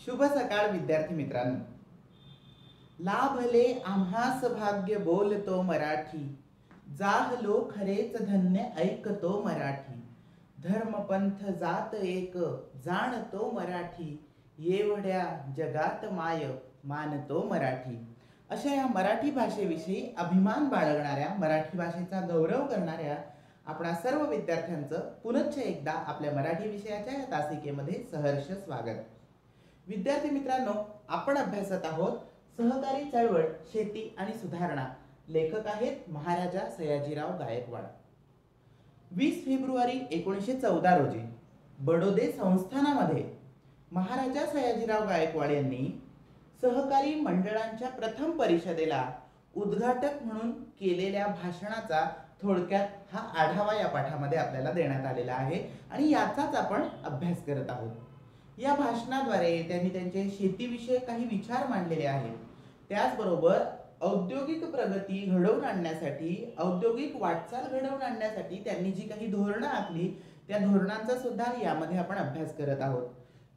शुभ सकाळ विद्यार्थी मित्रांनो. लाभले आम्हास भाग्य बोलतो मराठी, जाहलो खरेच धन्य ऐकतो मराठी. धर्मपंथ जात एक जाणतो मराठी, एवढ्या जगात माय मानतो मराठी. अशा या मराठी भाषेविषयी अभिमान बाळगणाऱ्या, मराठी भाषेचा गौरव करणाऱ्या आपणा सर्व विद्यार्थ्यांचं पुनश्च एकदा आपल्या मराठी विषयाच्या या तासिकेमध्ये सहर्ष स्वागत. विद्यार्थी मित्रांनो, आपण अभ्यासत आहोत सहकारी चळवळ, शेती आणि सुधारणा. लेखक आहेत महाराजा सयाजीराव गायकवाड. 20 फेब्रुवारी 1914 रोजी बडोदे संस्थानामध्ये महाराजा सयाजीराव गायकवाड यांनी सहकारी मंडळांच्या प्रथम परिषदेला उद्घाटक म्हणून केलेल्या भाषणाचा थोडक्यात हा आढावा या पाठामध्ये आपल्याला देण्यात आलेला आहे आणि याचाच आपण अभ्यास करत आहोत. या भाषणाद्वारे त्यांनी त्यांचे शेतीविषयक काही विचार मांडलेले आहेत. त्याचबरोबर औद्योगिक प्रगती घडवून आणण्यासाठी, औद्योगिक वाटचाल घडवून आणण्यासाठी त्यांनी जी काही धोरणं आखली त्या धोरणांचा सुद्धा यामध्ये आपण अभ्यास करत आहोत.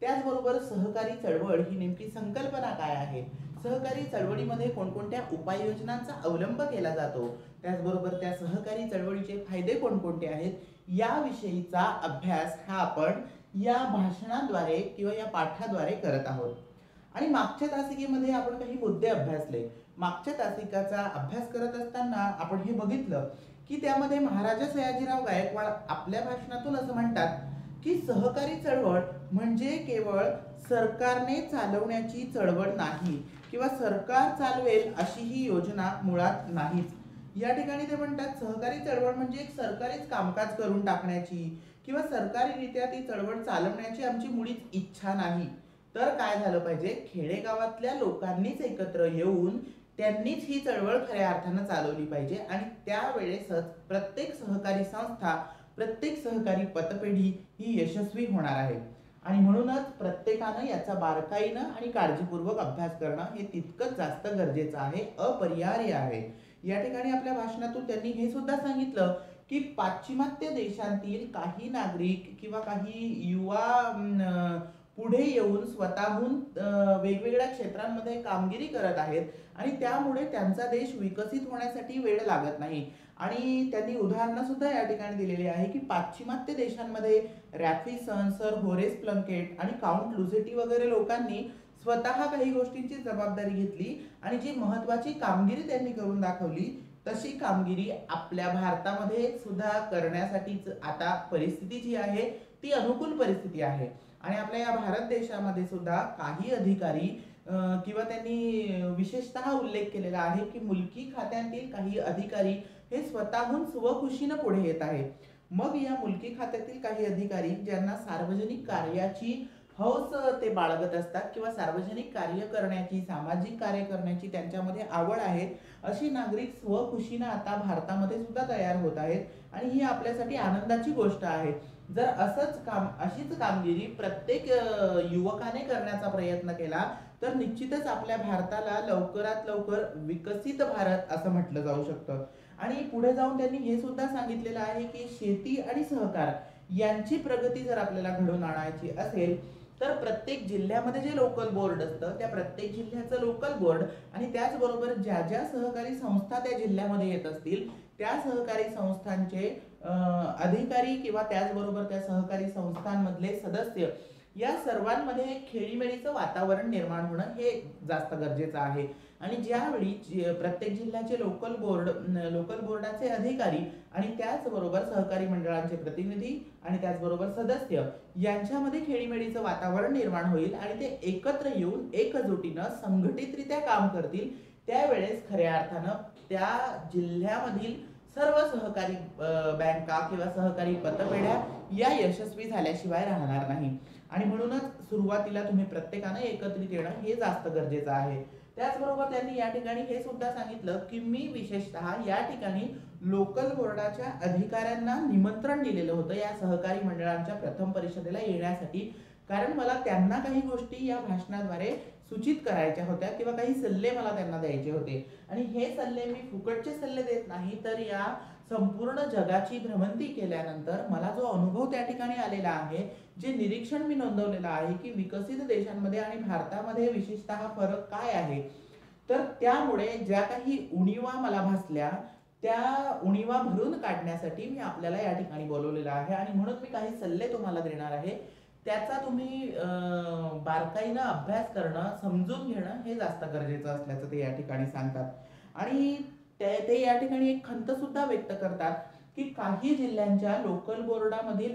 त्याचबरोबर सहकारी चळवळ ही नेमकी संकल्पना काय आहे, सहकारी चळवळीमध्ये कोणकोणत्या उपाययोजनांचा अवलंब केला जातो, त्याचबरोबर त्या सहकारी चळवळीचे फायदे कोणकोणते आहेत, याविषयीचा अभ्यास हा आपण या भाषणाद्वारे किंवा या पाठाद्वारे करत आहोत. आणि मागच्या तासिकेमध्ये आपण काही मुद्दे अभ्यासले. मागच्या तासिकाचा अभ्यास करत असताना आपण हे बघितलं की त्यामध्ये महाराजा सयाजीराव गायकवाड आपल्या भाषणातून असं म्हणतात की सहकारी चळवळ म्हणजे केवळ सरकारने चालवण्याची चळवळ नाही किंवा सरकार चालवेल अशी ही योजना मुळात नाहीच. या ठिकाणी ते म्हणतात सहकारी चळवळ म्हणजे एक सरकारीच कामकाज करून टाकण्याची किंवा सरकारीरित्या ती चळवळ चालवण्याची आमची मुळीच इच्छा नाही. तर काय झालं पाहिजे, खेडेगावातल्या लोकांनीच एकत्र येऊन त्यांनीच ही चळवळ खऱ्या अर्थानं चालवली पाहिजे आणि त्यावेळेसच प्रत्येक सहकारी संस्था, प्रत्येक सहकारी पतपेढी ही यशस्वी होणार आहे. आणि म्हणूनच प्रत्येकानं याचा बारकाईनं आणि काळजीपूर्वक अभ्यास करणं हे तितकंच जास्त गरजेचं आहे, अपरिहार्य आहे. या ठिकाणी आपल्या भाषणातून त्यांनी हे सुद्धा सांगितलं की पाश्चिमात्य देशांतील काही नागरिक किंवा काही युवा पुढे येऊन स्वतःहून वेगवेगळ्या क्षेत्रांमध्ये कामगिरी करत आहेत आणि त्यामुळे त्यांचा देश विकसित होण्यासाठी वेळ लागत नाही. आणि त्यांनी उदाहरणं सुद्धा या ठिकाणी दिलेली आहे की पाश्चिमात्य देशांमध्ये रॅफिसन, सर होरेस प्लंकेट आणि काउंट लुझेटी वगैरे लोकांनी स्वतः काही गोष्टींची जबाबदारी घेतली आणि जी महत्वाची कामगिरी त्यांनी करून दाखवली तशी कामगिरी आपल्या भारतामध्ये सुद्धा करण्यासाठीच आता परिस्थिती जी आहे ती अनुकूल परिस्थिती आहे. आणि आपल्या या भारत देशामध्ये सुद्धा काही अधिकारी किंवा त्यांनी विशेषतः उल्लेख केलेला आहे की मुलकी खात्यातील काही अधिकारी हे स्वतःहून स्वखुशीनं पुढे येत आहेत. मग या मुलकी खात्यातील काही अधिकारी ज्यांना सार्वजनिक कार्याची हौस ते बाळगत असतात किंवा सार्वजनिक कार्य करण्याची, सामाजिक कार्य करण्याची त्यांच्यामध्ये आवड आहे, अशी नागरिक स्वखुशीनं आता भारतामध्ये सुद्धा तयार होत आहेत आणि ही आपल्यासाठी आनंदाची गोष्ट आहे. जर अशीच कामगिरी प्रत्येक युवकाने करण्याचा प्रयत्न केला तर निश्चितच आपल्या भारताला लवकरात लवकर विकसित भारत असं म्हटलं जाऊ शकतं. आणि पुढे जाऊन त्यांनी हे सुद्धा सांगितलेलं आहे की शेती आणि सहकार यांची प्रगती जर आपल्याला घडवून आणायची असेल तर प्रत्येक जिल्ह्यामध्ये जे लोकल बोर्ड असतं त्या प्रत्येक जिल्ह्याचं लोकल बोर्ड आणि त्याचबरोबर ज्या ज्या सहकारी संस्था त्या जिल्ह्यामध्ये येत असतील त्या सहकारी संस्थांचे अधिकारी किंवा त्याचबरोबर त्या सहकारी संस्थांमधले सदस्य या सर्वांमध्ये खेळीमेळीचं वातावरण निर्माण होणं हे जास्त गरजेचं आहे. आणि ज्यावेळी प्रत्येक जिल्ह्याचे लोकल बोर्डाचे अधिकारी आणि त्याचबरोबर सहकारी मंडळांचे प्रतिनिधी आणि त्याचबरोबर सदस्य यांच्यामध्ये खेळीमेळीचं वातावरण निर्माण होईल आणि ते एकत्र येऊन एकजुटीनं संघटितरित्या काम करतील, त्यावेळेस खऱ्या अर्थानं त्या जिल्ह्यामधील सर्व सहकारी बँका किंवा सहकारी पतपेढ्या या यशस्वी झाल्याशिवाय राहणार नाही. आणि म्हणूनच सुरुवातीला तुम्ही प्रत्येकानं एकत्रित येणं हे जास्त गरजेचं आहे. त्याचबरोबर त्यांनी या ठिकाणी हे सुद्धा सांगितलं की मी विशेषतः या ठिकाणी लोकल बोर्डाच्या अधिकाऱ्यांना निमंत्रण दिलेलं होतं या सहकारी मंडळांच्या प्रथम परिषदेला येण्यासाठी, कारण मला त्यांना काही गोष्टी या भाषणाद्वारे सूचित करायच्या होत्या किंवा काही सल्ले मला त्यांना द्यायचे होते. आणि हे सल्ले मी फुकटचे सल्ले देत नाही, तर या संपूर्ण जगाची भ्रमंती केल्यानंतर मला जो अनुभव त्या ठिकाणी आलेला आहे, जे निरीक्षण मी नोंदवलेलं आहे की विकसित देशांमध्ये आणि भारतामध्ये विशेषतः फरक काय आहे, तर त्यामुळे ज्या काही उणिवा मला भासल्या त्या उणिवा भरून काढण्यासाठी मी आपल्याला या ठिकाणी बोलवलेलं आहे. आणि म्हणून मी काही सल्ले तुम्हाला देणार आहे. त्याचा तुम्ही बारकाईनं अभ्यास करणं, समजून घेणं हे जास्त गरजेचं असल्याचं ते या ठिकाणी सांगतात. आणि ते या ठिकाणी एक खंत सुद्धा व्यक्त करतात की काही जिल्ह्यांच्या लोकल बोर्डामधील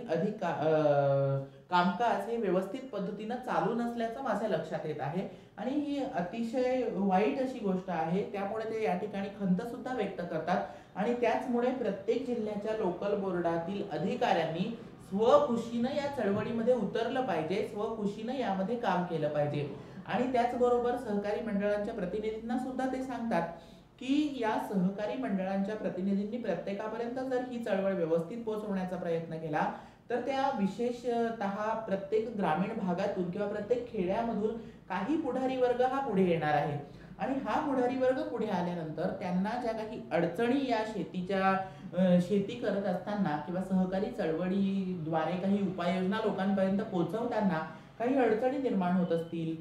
कामकाज हे व्यवस्थित पद्धतीनं चालू नसल्याचं माझ्या लक्षात येत आहे. आणि ही अतिशय वाईट अशी गोष्ट आहे. त्यामुळे ते या ठिकाणी खंत सुद्धा व्यक्त करतात. आणि त्याचमुळे प्रत्येक जिल्ह्याच्या लोकल बोर्डातील अधिकाऱ्यांनी स्वखुशीनं या चळवळीमध्ये उतरलं पाहिजे, स्वखुशीनं यामध्ये काम केलं पाहिजे. आणि त्याचबरोबर सहकारी मंडळांच्या प्रतिनिधींना सुद्धा ते सांगतात की या सहकारी मंडळांच्या प्रतिनिधींनी प्रत्येकापर्यंत जर ही चळवळ व्यवस्थित पोहोचवण्याचा प्रयत्न केला, तर त्या विशेषतः प्रत्येक ग्रामीण भागातून किंवा प्रत्येक खेड्यामधून काही पुढारी वर्ग हा पुढे येणार आहे. आणि हा पुढारी वर्ग पुढे आल्यानंतर त्यांना ज्या काही अडचणी या शेती करत असताना किंवा सहकारी चळवळीद्वारे काही उपाययोजना लोकांपर्यंत पोहोचवताना काही अडचणी निर्माण होत असतील,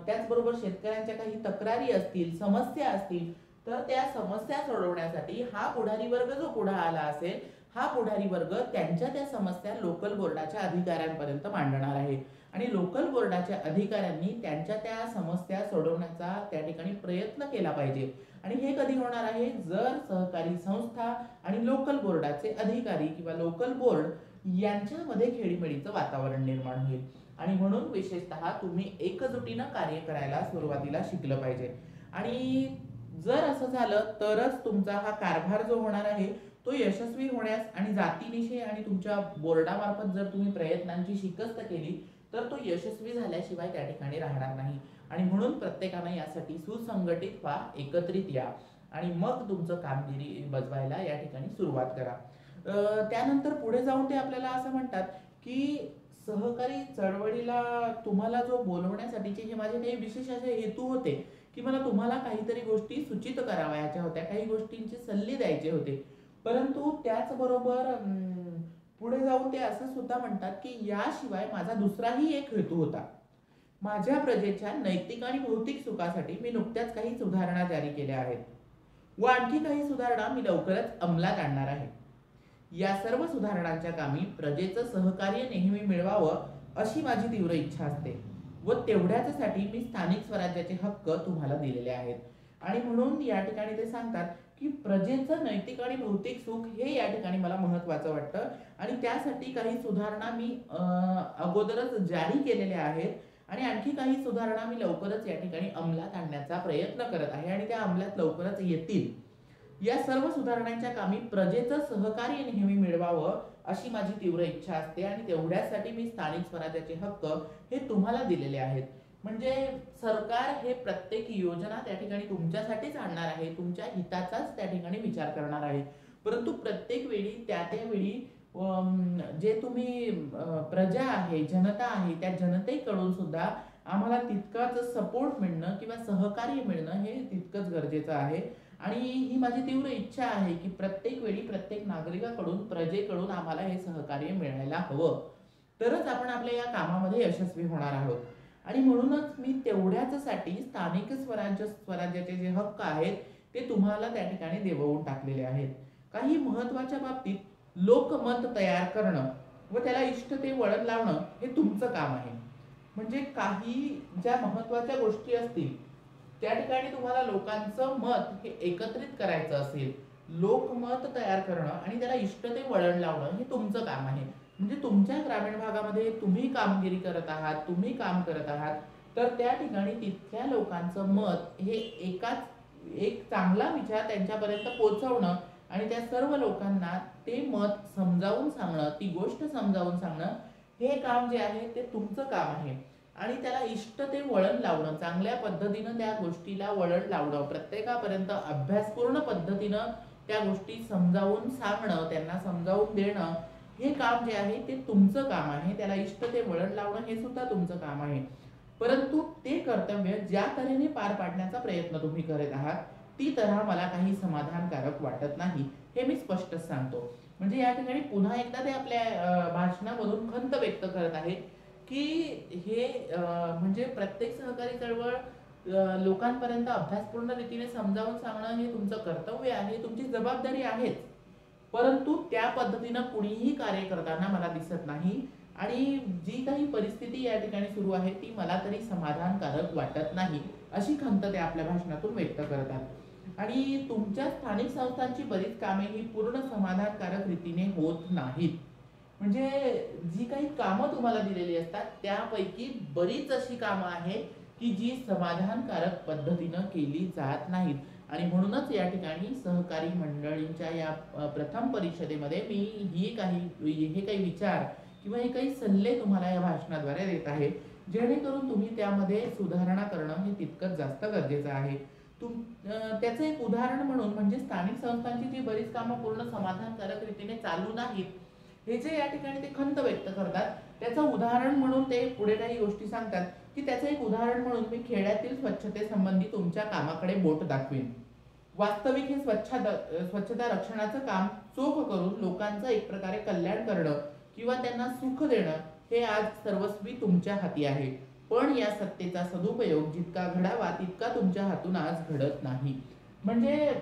त्याचबरोबर शेतकऱ्यांच्या काही तक्रारी असतील, समस्या असतील, तर त्या समस्या सोडवण्यासाठी हा पुढारी वर्ग जो पुढे आला असेल, हा पुढारी वर्ग त्यांच्या त्या समस्या लोकल बोर्डाच्या अधिकाऱ्यांपर्यंत मांडणार आहे. आणि लोकल बोर्डाच्या अधिकाऱ्यांनी त्यांच्या त्या समस्या सोडवण्याचा त्या ठिकाणी प्रयत्न केला पाहिजे. आणि हे कधी होणार आहे, जर सहकारी संस्था आणि लोकल बोर्डाचे अधिकारी किंवा लोकल बोर्ड यांच्यामध्ये खेळीमेळीचं वातावरण निर्माण होईल. आणि म्हणून विशेषतः तुम्ही एकजुटीनं कार्य करायला सुरुवातीला शिकलं पाहिजे. आणि जर असं झालं तरच तुमचा हा कारभार जो होणार आहे तो यशस्वी होण्यास आणि जातीनिशी आणि तुमच्या बोर्डामार्फत जर तुम्ही प्रयत्नांची शिकस्त केली तर तो यशस्वी झाल्याशिवाय त्या ठिकाणी राहणार नाही. आणि म्हणून प्रत्येकानं यासाठी सुसंघटित व्हा, एकत्रित या आणि मग तुमचं कामगिरी बजवायला या ठिकाणी सुरुवात करा. त्यानंतर पुढे जाऊन ते आपल्याला असं म्हणतात की सहकारी चळवळीला तुम्हाला जो बोलवण्यासाठीचे हे माझे काही विशेष असे हेतू होते की मला तुम्हाला काहीतरी गोष्टी सूचित करावयाच्या होत्या, काही गोष्टींचे सल्ले द्यायचे होते. परंतु त्याचबरोबर पुढे जाऊन ते असं सुद्धा म्हणतात की याशिवाय माझा दुसराही एक हेतू होता. माझ्या प्रजेच्या नैतिक आणि भौतिक सुखासाठी मी नुकत्याच काही सुधारणा जारी केल्या आहेत व आणखी काही सुधारणा मी लवकरच अंमलात आणणार आहे. या सर्व सुधारणांच्या कामी प्रजेचं सहकार्य नेहमी मिळवावं अशी माझी तीव्र इच्छा असते व तेवढ्याचसाठी मी स्थानिक स्वराज्याचे हक्क तुम्हाला दिलेले आहेत. आणि म्हणून या ठिकाणी ते सांगतात की प्रजेचं नैतिक आणि भौतिक सुख हे या ठिकाणी मला महत्वाचं वाटतं. आणि त्यासाठी काही सुधारणा मी अगोदरच जारी केलेल्या आहेत आणि आणखी काही सुधारणा मी लवकरच या ठिकाणी अंमलात आणण्याचा प्रयत्न करत आहे आणि त्या अंमलात लवकरच येतील. या सर्व सुधारणांच्या कामी प्रजेचं सहकार्य नेहमी मिळवावं अशी माझी तीव्र इच्छा असते आणि तेवढ्यासाठी मी स्थानिक स्वराज्याचे हक्क हे तुम्हाला दिलेले आहेत. म्हणजे सरकार हे प्रत्येक योजना त्या ठिकाणी तुमच्यासाठीच आणणार आहे, तुमच्या हिताचाच त्या ठिकाणी विचार करणार आहे. परंतु प्रत्येक वेळी त्या वेळी जे तुम्ही प्रजा आहे, जनता आहे, त्या जनतेकडून सुद्धा आम्हाला तितकाच सपोर्ट मिळणं किंवा सहकार्य मिळणं हे तितकंच गरजेचं आहे. आणि ही माझी तीव्र इच्छा आहे की प्रत्येक वेळी प्रत्येक नागरिकाकडून, प्रजेकडून आम्हाला हे सहकार्य मिळायला हवं, तरच आपण आपल्या या कामामध्ये यशस्वी होणार आहोत. आणि म्हणूनच मी तेवढ्याचसाठी स्थानिक स्वराज्याचे जे हक्क आहेत ते तुम्हाला त्या ठिकाणी देववून टाकलेले आहेत. काही महत्वाच्या बाबतीत लोकमत तयार करणं व त्याला इष्ट ते वळण लावणं हे तुमचं काम आहे. म्हणजे काही ज्या महत्वाच्या गोष्टी असतील त्या ठिकाणी तुम्हाला लोकांचं मत हे एकत्रित करायचं असेल, लोकमत तयार करणं आणि त्याला इष्ट ते वळण लावणं हे तुमचं काम आहे. म्हणजे तुमच्या ग्रामीण भागामध्ये तुम्ही कामगिरी करत आहात, तुम्ही काम करत आहात, तर त्या ठिकाणी तिथल्या लोकांचं मत हे एक चांगला विचार त्यांच्यापर्यंत पोहोचवणं आणि त्या सर्व लोकांना ते मत समजावून सांगणं, ती गोष्ट समजावून सांगणं हे काम जे आहे ते तुमचं काम आहे. आणि त्याला इष्ट ते वळण लावणं, चांगल्या पद्धतीनं त्या गोष्टीला वळण लावणं, प्रत्येकापर्यंत अभ्यासपूर्ण पद्धतीनं त्या गोष्टी समजावून सांगणं, त्यांना समजावून देणं हे काम जे आहे ते तुमचं काम आहे. त्याला इष्ट ते वळण लावणं हे सुद्धा तुमचं काम आहे. परंतु ते कर्तव्य ज्या तऱ्हेने पार पाडण्याचा प्रयत्न तुम्ही करत आहात ती तऱ्हा मला काही समाधानकारक वाटत नाही, हे मी स्पष्टच सांगतो. म्हणजे या ठिकाणी पुन्हा एकदा ते आपल्या भाषणामधून खंत व्यक्त करत आहेत की हे म्हणजे प्रत्येक सहकारी चळवळ लोकांपर्यंत अभ्यासपूर्ण रीतीने समजावून सांगणं हे तुमचं कर्तव्य आहे, तुमची जबाबदारी आहेच. परंतु त्या पद्धतीनं कुणीही कार्य करताना मला दिसत नाही आणि जी काही परिस्थिती या ठिकाणी सुरू आहे ती मला तरी समाधानकारक वाटत नाही, अशी खंत ते आपल्या भाषणातून व्यक्त करतात. आणि तुमच्या स्थानिक संस्थांची बरीच कामे ही पूर्ण समाधानकारक रीतीने होत नाहीत. म्हणजे जी काही कामं तुम्हाला दिलेली असतात त्यापैकी बरीच अशी कामं आहेत की जी समाधानकारक पद्धतीनं केली जात नाहीत. आणि म्हणूनच या ठिकाणी सहकारी मंडळींच्या या प्रथम परिषदेमध्ये मी हे काही विचार किंवा हे काही सल्ले तुम्हाला या भाषणाद्वारे देत आहे, जेणेकरून तुम्ही त्यामध्ये सुधारणा करणं हे तितकंच जास्त गरजेचं आहे. त्याचं एक उदाहरण म्हणून म्हणजे स्थानिक संस्थांची जी बरीच कामं पूर्ण समाधानकारक रीतीने चालू नाहीत, हे जे या ठिकाणी ते खंत व्यक्त करतात, त्याचं उदाहरण म्हणून ते पुढे काही गोष्टी सांगतात की त्याचं एक उदाहरण म्हणून मी खेड्यातील स्वच्छतेसंबंधी तुमच्या कामाकडे बोट दाखवेन. वास्तविक हे स्वच्छता रक्षणाचं काम चोख करून लोकांचं एक प्रकारे कल्याण करणं किंवा त्यांना सुख देणं हे आज सर्वस्वी तुमच्या हाती आहे. पण या सत्तेचा सदुपयोग जितका घडावा तितका तुमच्या हातून आज घडत नाही. म्हणजे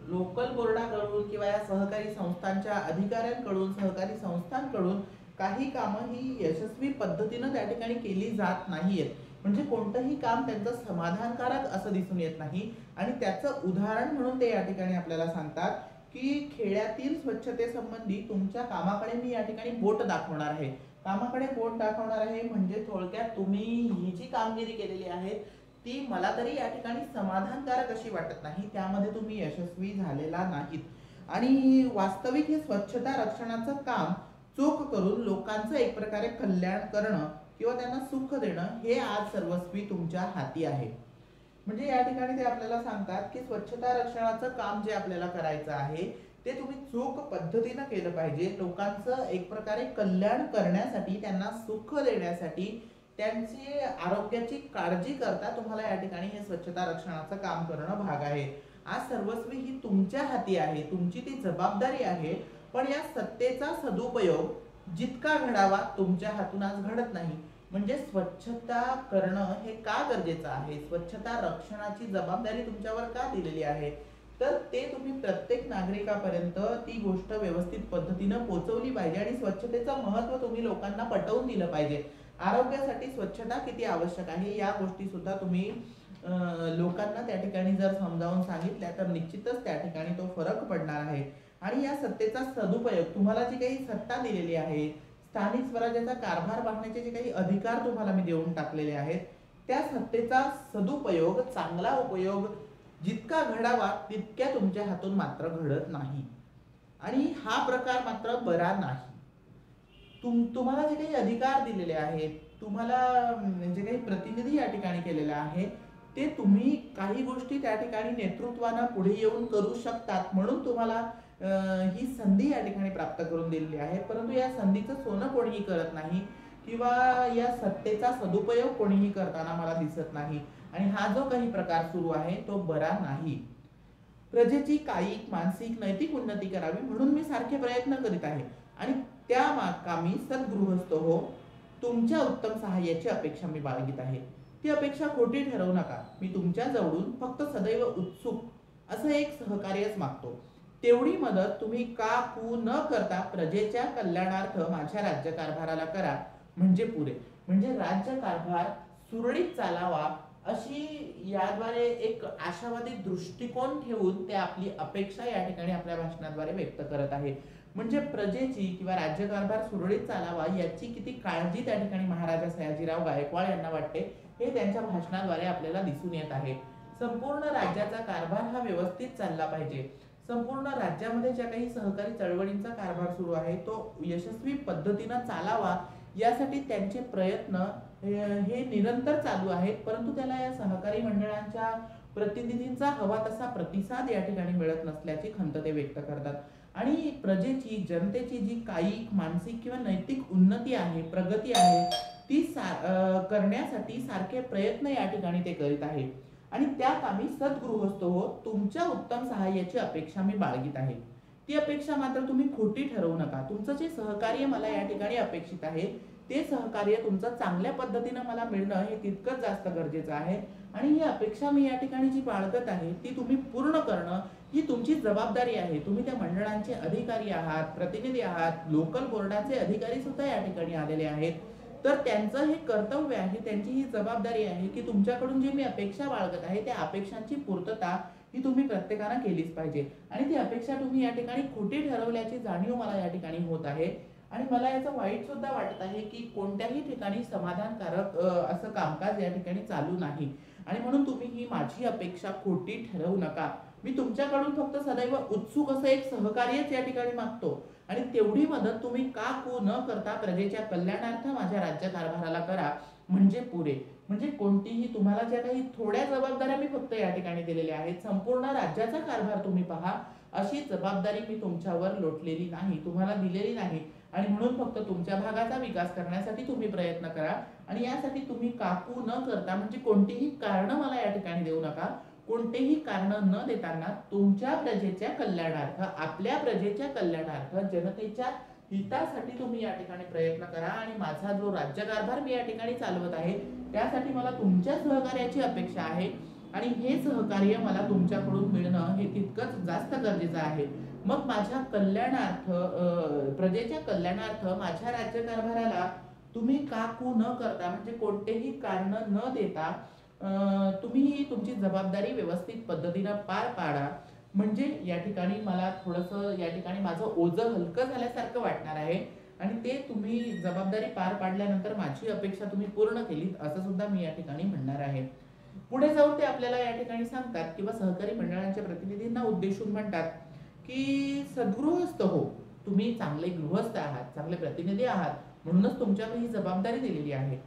लोकल बोर्डाकडून किंवा या सहकारी संस्थांच्या अधिकाऱ्यांकडून, सहकारी संस्थांकडून काही कामं ही यशस्वी पद्धतीनं त्या ठिकाणी केली जात नाहीयेत. म्हणजे कोणतंही काम त्यांचं समाधानकारक असं दिसून येत नाही. आणि त्याचं उदाहरण म्हणून ते या ठिकाणी आपल्याला सांगतात की खेड्यातील स्वच्छतेसंबंधी तुमच्या कामाकडे मी या ठिकाणी बोट दाखवणार आहे. कामाकडे बोट दाखवणार आहे म्हणजे थोडक्यात तुम्ही ही जी कामगिरी केलेली आहे ती मला तरी या ठिकाणी समाधानकारक अशी वाटत नाही, त्यामध्ये तुम्ही यशस्वी झालेला नाहीत. आणि वास्तविक हे स्वच्छता रक्षणाचं काम चोख करून लोकांचं एक प्रकारे कल्याण करणं किंवा त्यांना सुख देणं हे आज सर्वस्वी तुमच्या हाती आहे. म्हणजे या ठिकाणी ते आपल्याला सांगतात की स्वच्छता रक्षणाचं काम जे आपल्याला करायचं आहे ते तुम्ही चोख पद्धतीनं केलं पाहिजे. लोकांचं एक प्रकारे कल्याण करण्यासाठी, त्यांना सुख देण्यासाठी, त्यांची आरोग्याची काळजी करता तुम्हाला या ठिकाणी हे स्वच्छता रक्षणाचं काम करणं भाग आहे. आज सर्वस्वी ही तुमच्या हाती आहे, तुमची ती जबाबदारी आहे. पण या सत्तेचा सदुपयोग जितका घडावा तुमच्या हातून आज घडत नाही. म्हणजे स्वच्छता करणं हे का गरजेचं आहे, स्वच्छता रक्षणाची जबाबदारी तुमच्यावर का दिलेली आहे, तर ते तुम्ही प्रत्येक नागरिकापर्यंत ती गोष्ट व्यवस्थित पद्धतीनं पोहोचवली पाहिजे आणि स्वच्छतेचं महत्त्व तुम्ही लोकांना पटवून दिलं पाहिजे. आरोग्यासाठी स्वच्छता किती आवश्यक आहे या गोष्टी सुद्धा तुम्ही लोकांना त्या ठिकाणी जर समजावून सांगितल्या तर निश्चितच त्या ठिकाणी तो फरक पडणार आहे. आणि या सत्तेचा सदुपयोग, तुम्हाला जी काही सत्ता दिलेली आहे, स्थानिक स्वराज्याचा कारभार पाहण्याचे जे काही अधिकार तुम्हाला मी देऊन टाकलेले आहेत, त्या सत्तेचा सदुपयोग, चांगला उपयोग जितका घडावा तितक्या तुमच्या हातून मात्र घडत नाही. आणि हा प्रकार मात्र बरा नाही. तुम्हाला जे काही अधिकार दिलेले आहेत, तुम्हाला जे काही प्रतिनिधी या ठिकाणी केलेला आहे, ते तुम्ही काही गोष्टी त्या ठिकाणी नेतृत्वानं पुढे येऊन करू शकतात म्हणून तुम्हाला ही संधी या ठिकाणी प्राप्त करून दिलेली आहे. परंतु या संधीचं सोनं कोणीही करत नाही किंवा या सत्तेचा सदुपयोग कोणीही करताना मला दिसत नाही. आणि हा जो काही प्रकार सुरू आहे तो बरा नाही. प्रजेची कायिक, मानसिक, नैतिक उन्नती करावी म्हणून मी सारखे प्रयत्न करीत आहे आणि त्या कामी सद्गृहस्थ हो, तुमच्या उत्तम सहाय्याची अपेक्षा मी बाळगीत आहे. ती अपेक्षा खोटी ठरवू नका. मी तुमच्या जवळून फक्त सदैव उत्सुक असं एक सहकार्यच मागतो. तेवढी मदत तुम्ही का न करता प्रजेच्या कल्याणार्थ माझ्या राज्यकारभाराला करा म्हणजे पुरे. म्हणजे राज्यकारभार सुरळीत चालावा अशी याद्वारे एक आशावादी दृष्टिकोन ठेवून ते आपली अपेक्षा या ठिकाणी आपल्या भाषणाद्वारे व्यक्त करत आहे. म्हणजे प्रजेची किंवा राज्यकारभार सुरळीत चालावा याची किती काळजी त्या ठिकाणी महाराजा सयाजीराव गायकवाड यांना वाटते हे त्यांच्या भाषणाद्वारे आपल्याला दिसून येत आहे. संपूर्ण राज्याचा कारभार हा व्यवस्थित चालला पाहिजे. संपूर्ण राज्यामध्ये ज्या काही सहकारी चळवळींचा कारभार सुरू आहे तो यशस्वी पद्धतीनं चालावा यासाठी त्यांचे प्रयत्न हे निरंतर चालू आहेत. परंतु त्याला या सहकारी मंडळांच्या प्रतिनिधींचा हवा तसा प्रतिसाद या ठिकाणी मिळत नसल्याची खंत ते व्यक्त करतात. आणि प्रजेची, जनतेची जी कायिक, मानसिक किंवा नैतिक उन्नती आहे, प्रगती आहे करण्यासाठी सारखे प्रयत्न या ठिकाणी ते करीत आहे आणि त्यात आम्ही सद्गृहस्थ हो तुमच्या उत्तम सहाय्याची अपेक्षा मी बाळगीत आहे. ती अपेक्षा मात्र तुम्ही खोटी ठरवू नका. तुमचं जे सहकार्य मला या ठिकाणी अपेक्षित आहे ते सहकार्य तुमचं चांगल्या पद्धतीनं मला मिळणं हे तितकंच जास्त गरजेचं आहे आणि ही अपेक्षा मी या ठिकाणी जी बाळगत आहे ती तुम्ही पूर्ण करणं ही तुमची जबाबदारी आहे. तुम्ही त्या मंडळांचे अधिकारी आहात, प्रतिनिधी आहात, लोकल बोर्डाचे अधिकारी सुद्धा या ठिकाणी आलेले आहेत. तर त्यांचं हे कर्तव्य आहे, त्यांची ही जबाबदारी आहे की तुमच्याकडून जी मी अपेक्षा बाळगत आहे त्या अपेक्षांची पूर्तता ही तुम्ही प्रत्येकानं केलीच पाहिजे आणि ती अपेक्षा तुम्ही या ठिकाणी खोटी ठरवल्याची जाणीव मला या ठिकाणी होत आहे आणि मला याचं वाईट सुद्धा वाटत आहे की कोणत्याही ठिकाणी समाधानकारक असं कामकाज या ठिकाणी चालू नाही आणि म्हणून तुम्ही ही माझी अपेक्षा खोटी ठरवू नका. मी तुमच्याकडून फक्त सदैव उत्सुक असं एक सहकार्यच या ठिकाणी मागतो आणि तेवढी मदत तुम्ही का न करता प्रजेच्या कल्याणार्थ माझ्या राज्यकारभाराला करा म्हणजे पुरे. म्हणजे कोणतीही तुम्हाला ज्या काही थोड्या जबाबदाऱ्या मी फक्त या ठिकाणी दिलेल्या आहेत, संपूर्ण राज्याचा कारभार तुम्ही पहा अशी जबाबदारी मी तुमच्यावर लोटलेली नाही, तुम्हाला दिलेली नाही आणि म्हणून फक्त तुमच्या भागाचा विकास करण्यासाठी तुम्ही प्रयत्न करा आणि यासाठी तुम्ही काकू न करता म्हणजे कोणतीही कारण मला या ठिकाणी देऊ नका. कोणतेही कारण न देताना तुमच्या प्रजेच्या कल्याणार्थ, आपल्या प्रजेच्या कल्याणार्थ, जनतेच्या हितासाठी तुम्ही या ठिकाणी प्रयत्न करा आणि माझा जो राज्यकारभार मी या ठिकाणी चालवत आहे त्यासाठी मला तुमच्या सहकार्याची अपेक्षा आहे आणि हे सहकार्य मला तुमच्याकडून मिळणं हे तितकंच जास्त गरजेचं आहे. मग माझ्या कल्याणार्थ, प्रजेच्या कल्याणार्थ माझ्या राज्यकारभाराला तुम्ही काकू न करता म्हणजे कोणतेही कारण न देता तुम्ही तुमची जबाबदारी व्यवस्थित पद्धतीनं पार पाडा. म्हणजे या ठिकाणी मला थोडंसं या ठिकाणी माझं ओझं हलकं झाल्यासारखं वाटणार आहे आणि ते तुम्ही जबाबदारी पार पाडल्यानंतर माझी अपेक्षा तुम्ही पूर्ण केलीत असं सुद्धा मी या ठिकाणी म्हणणार आहे. पुढे जाऊन ते आपल्याला या ठिकाणी सांगतात किंवा सहकारी मंडळांच्या प्रतिनिधींना उद्देशून म्हणतात की सद्गृहस्थ हो, तुम्ही चांगले गृहस्थ आहात, चांगले प्रतिनिधी आहात, म्हणूनच तुमच्यावर ही जबाबदारी दिलेली आहे.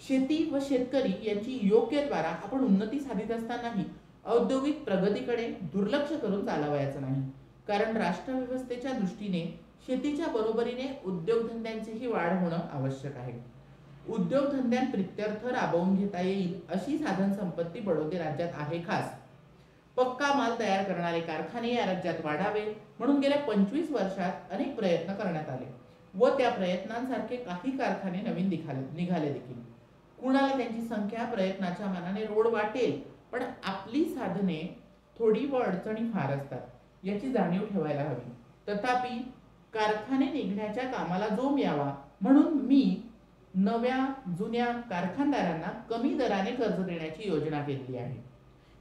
शेती व शेतकरी यांची योग्य द्वारा आपण उन्नती साधित असतानाही औद्योगिक प्रगतीकडे दुर्लक्ष करून चालवायचं नाही. कारण राष्ट्रव्यवस्थेच्या दृष्टीने शेतीच्या बरोबरीने उद्योगधंद्यांचीही वाढ होणं आवश्यक आहे. उद्योगधंद्यांप्रित्यर्थ राबवून घेता येईल अशी साधन संपत्ती बडोदे राज्यात आहे खास. पक्का माल तयार करणारे कारखाने या राज्यात वाढावे म्हणून गेल्या 25 वर्षात अनेक प्रयत्न करण्यात आले व त्या प्रयत्नांसारखे काही कारखाने नवीन निघाले देखील. कुणाला त्यांची संख्या प्रयत्नाच्या मानाने रोड वाटेल, पण आपली साधने थोडी व अडचणी फार असतात याची जाणीव ठेवायला हवी. तथापि कारखाने निघण्याच्या कामाला जोम यावा म्हणून मी नव्या जुन्या कारखानदारांना कमी दराने कर्ज देण्याची योजना केली आहे.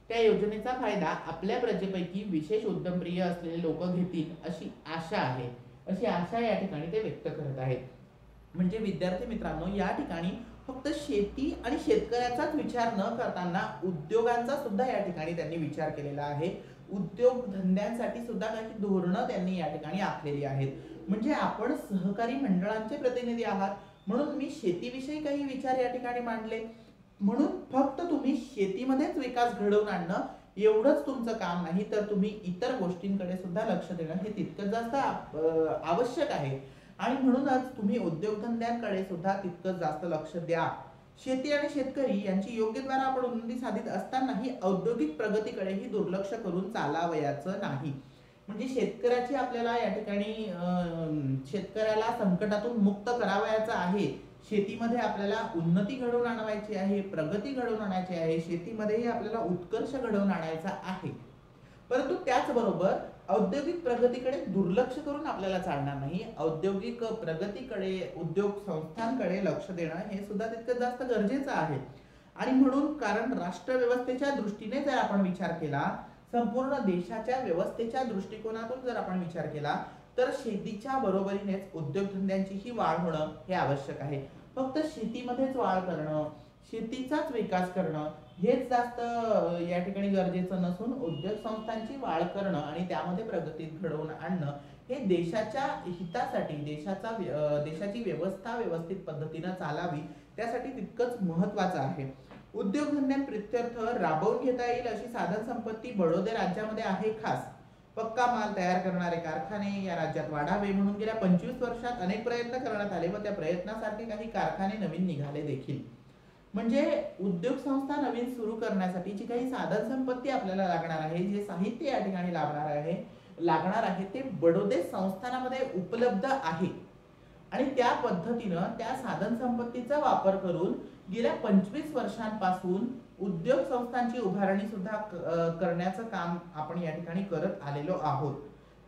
त्या योजनेचा फायदा आपल्या प्रजेपैकी विशेष उद्यमप्रिय असलेले लोक घेतील अशी आशा आहे, अशी आशा या ठिकाणी ते व्यक्त करत आहेत. म्हणजे विद्यार्थी मित्रांनो, या ठिकाणी फक्त शेती आणि शेतकऱ्याचाच विचार न करताना उद्योगांचा सुद्धा या ठिकाणी त्यांनी विचार केलेला आहे. उद्योग धंद्यांसाठी सुद्धा काही धोरणं त्यांनी या ठिकाणी आखलेली आहेत. म्हणजे आपण सहकारी मंडळांचे प्रतिनिधी आहात म्हणून मी शेतीविषयी काही विचार या ठिकाणी मांडले म्हणून फक्त तुम्ही शेतीमध्येच विकास घडवून आणणं एवढंच तुमचं काम नाही, तर तुम्ही इतर गोष्टींकडे सुद्धा लक्ष देणं हे तितकं जास्त आवश्यक आहे आणि म्हणूनच तुम्ही उद्योगधंद्यांकडे सुद्धा तितकं जास्त लक्ष द्या. शेती आणि शेतकरी यांची योग्य द्वारा आपण उन्नती साधित असतानाही औद्योगिक प्रगतीकडेही दुर्लक्ष करून चालावयाचं नाही. म्हणजे शेतकऱ्याची आपल्याला या ठिकाणी शेतकऱ्याला संकटातून मुक्त करावयाचं आहे. शेतीमध्ये आपल्याला उन्नती घडवून आणवायची आहे, प्रगती घडवून आणायची आहे, शेतीमध्येही आपल्याला उत्कर्ष घडवून आणायचा आहे. परंतु त्याचबरोबर औद्योगिक प्रगतीकडे दुर्लक्ष करून आपल्याला चालणार नाही. औद्योगिक प्रगतीकडे, उद्योग संस्थांकडे लक्ष देणं हे सुद्धा तितकं जास्त गरजेचं आहे. आणि म्हणून कारण राष्ट्रव्यवस्थेच्या दृष्टीने जर आपण विचार केला, संपूर्ण देशाच्या व्यवस्थेच्या दृष्टिकोनातून जर आपण विचार केला तर शेतीच्या बरोबरीनेच उद्योगधंद्यांचीही वाढ होणं हे आवश्यक आहे. फक्त शेतीमध्येच वाढ करणं, शेतीचाच विकास करणं हेच जास्त या ठिकाणी गरजेचं नसून उद्योग संस्थांची वाढ करणं आणि त्यामध्ये प्रगती घडवून आणणं हे देशाच्या हितासाठी, देशाची व्यवस्था व्यवस्थित पद्धतीनं चालावी त्यासाठी तितकंच महत्त्वाचं आहे. उद्योगधंद्यांप्रित्यर्थ राबवून घेता येईल अशी साधन संपत्ती बडोदे राज्यामध्ये आहे खास. पक्का माल तयार करणारे कारखाने या राज्यात वाढावे म्हणून गेल्या 25 वर्षात अनेक प्रयत्न करण्यात आले व त्या प्रयत्नासाठी काही कारखाने नवीन निघाले देखील. म्हणजे उद्योग संस्था नवीन सुरू करण्यासाठी जी काही साधन संपत्ती आपल्याला लागणार आहे, जे साहित्य या ठिकाणी लागणार आहे ते बडोदे संस्थानामध्ये उपलब्ध आहे. आणि त्या पद्धतीनं त्या साधन संपत्तीचा वापर करून गेल्या 25 वर्षांपासून उद्योग संस्थांची उभारणी सुद्धा करण्याचं काम आपण या ठिकाणी करत आलेलो आहोत.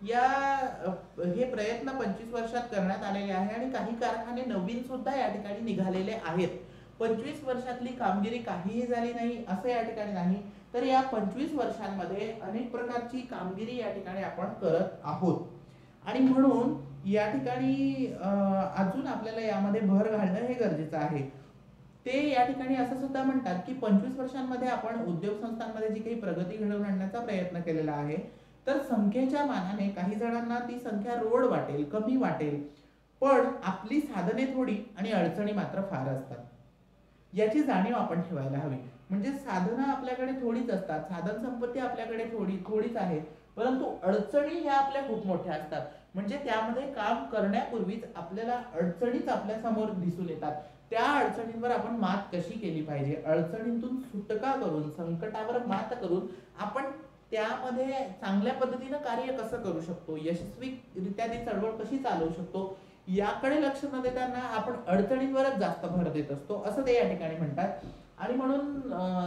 हे प्रयत्न 25 वर्षात करण्यात आलेले आहे आणि काही कारखाने नवीन सुद्धा या ठिकाणी निघालेले आहेत. 25 वर्षातली कामगिरी काहीही झाली नाही असं या ठिकाणी नाही, तर या 25 वर्षांमध्ये अनेक प्रकारची कामगिरी या ठिकाणी आपण करत आहोत. आणि म्हणून या ठिकाणी अजून आपल्याला यामध्ये भर घालणं हे गरजेचं आहे. ते या ठिकाणी असं सुद्धा म्हणतात की 25 वर्षांमध्ये आपण उद्योग संस्थांमध्ये जी काही प्रगती घडवून आणण्याचा प्रयत्न केलेला आहे, तर संख्येच्या मानाने काही जणांना ती संख्या रोड वाटेल, कमी वाटेल, पण आपली साधने थोडी आणि अडचणी मात्र फार असतात. याची जाणीव आपण ठेवायला हवी. म्हणजे साधनं आपल्याकडे थोडीच असतात, साधन संपत्ती आपल्याकडे थोडीच आहे, परंतु अडचणी ह्या आपल्या खूप मोठ्या असतात. म्हणजे त्यामध्ये काम करण्यापूर्वीच आपल्याला अडचणीच आपल्या समोर दिसून येतात. त्या अडचणींवर आपण मात कशी केली पाहिजे, अडचणींतून सुटका करून, संकटावर मात करून आपण त्यामध्ये चांगल्या पद्धतीनं कार्य कसं करू शकतो, यशस्वीरित्या ती चळवळ कशी चालवू शकतो, याकडे लक्ष न देताना आपण अडचणींवरच जास्त भर देत असतो असं ते या ठिकाणी म्हणतात. आणि म्हणून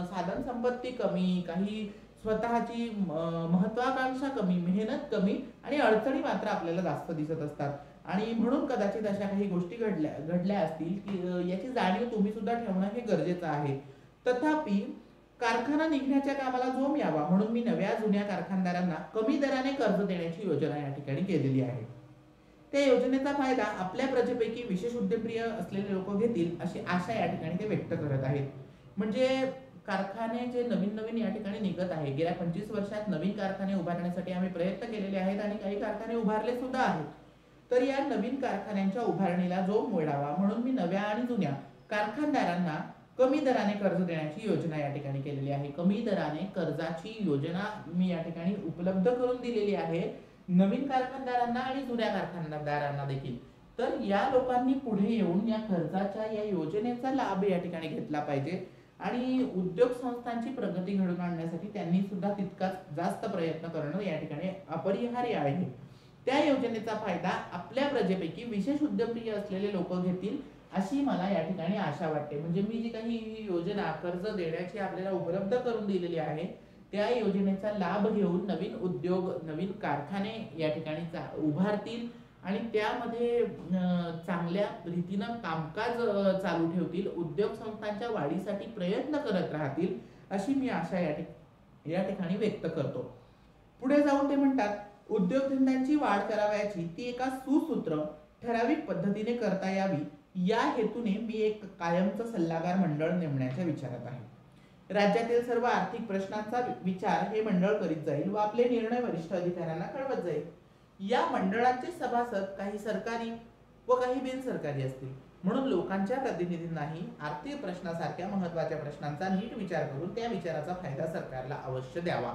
साधन संपत्ती कमी, काही स्वतःची महत्वाकांक्षा कमी, मेहनत कमी आणि अडचणी मात्र आपल्याला जास्त दिसत असतात. आणि म्हणून कदाचित अशा काही गोष्टी घडल्या असतील की याची जाणीव तुम्ही सुद्धा ठेवणं हे गरजेचं आहे. तथापि कारखाना निघण्याच्या कामाला जोम यावा म्हणून मी नव्या जुन्या कारखानदारांना कमी दराने कर्ज देण्याची योजना या ठिकाणी केलेली आहे. त्या योजनेचा फायदा आपल्या प्रजेपैकी विशेष उद्यमप्रिय असलेले लोक घेतील अशी आशा या ठिकाणी ते व्यक्त करत आहेत. म्हणजे कारखाने जे नवीन नवीन या ठिकाणी निघत आहे, गेल्या 25 वर्षात नवीन कारखाने उभारण्यासाठी आम्ही प्रयत्न केलेले आहेत आणि काही कारखाने उभारले सुद्धा आहेत. तर या नवीन कारखान्यांच्या उभारणीला जोम मिळावा म्हणून मी नव्या आणि जुन्या कारखानदारांना कमी दराने कर्ज देण्याची योजना या ठिकाणी केलेली आहे. कमी दराने कर्जाची योजना मी या ठिकाणी उपलब्ध करून दिलेली आहे, नवीन कारखानदारांना आणि जुन्या कारखानदारांना देखील. तर या लोकांनी पुढे येऊन या कर्जाच्या या योजनेचा लाभ या ठिकाणी घेतला पाहिजे आणि उद्योग संस्थांची प्रगती घडवून आणण्यासाठी त्यांनी सुद्धा तितकाच जास्त प्रयत्न करणं या ठिकाणी अपरिहार्य आहे. त्या योजनेचा फायदा आपल्या प्रजेपैकी विशेष उद्यमप्रिय असलेले लोक घेतील अशी मला या ठिकाणी आशा वाटते. म्हणजे मी जी काही योजना कर्ज देण्याची आपल्याला उपलब्ध करून दिलेली आहे, त्या योजनेचा लाभ घेऊन नवीन उद्योग, नवीन कारखाने या ठिकाणी उभारतील आणि त्यामध्ये चांगल्या रीतीनं कामकाज चालू ठेवतील, उद्योग संस्थांच्या वाढीसाठी प्रयत्न करत राहतील अशी मी आशा या ठिकाणी व्यक्त करतो. पुढे जाऊन ते म्हणतात, उद्योगधंद्यांची वाढ करावयाची ती एका सुसूत्र ठराविक पद्धतीने करता यावी या हेतूने मी एक कायमचं सल्लागार मंडळ नेमण्याच्या विचारात आहे. राज्यातील सर्व आर्थिक प्रश्नांचा विचार हे मंडळ करीत जाईल व आपले निर्णय वरिष्ठ अधिकाऱ्यांना कळवत जाईल. या मंडळाचे सभासद काही सरकारी व काही बिनसरकारी असतील, म्हणून लोकांच्या प्रतिनिधींनाही आर्थिक प्रश्नासारख्या महत्वाच्या प्रश्नांचा नीट विचार करून त्या विचाराचा फायदा सरकारला अवश्य द्यावा.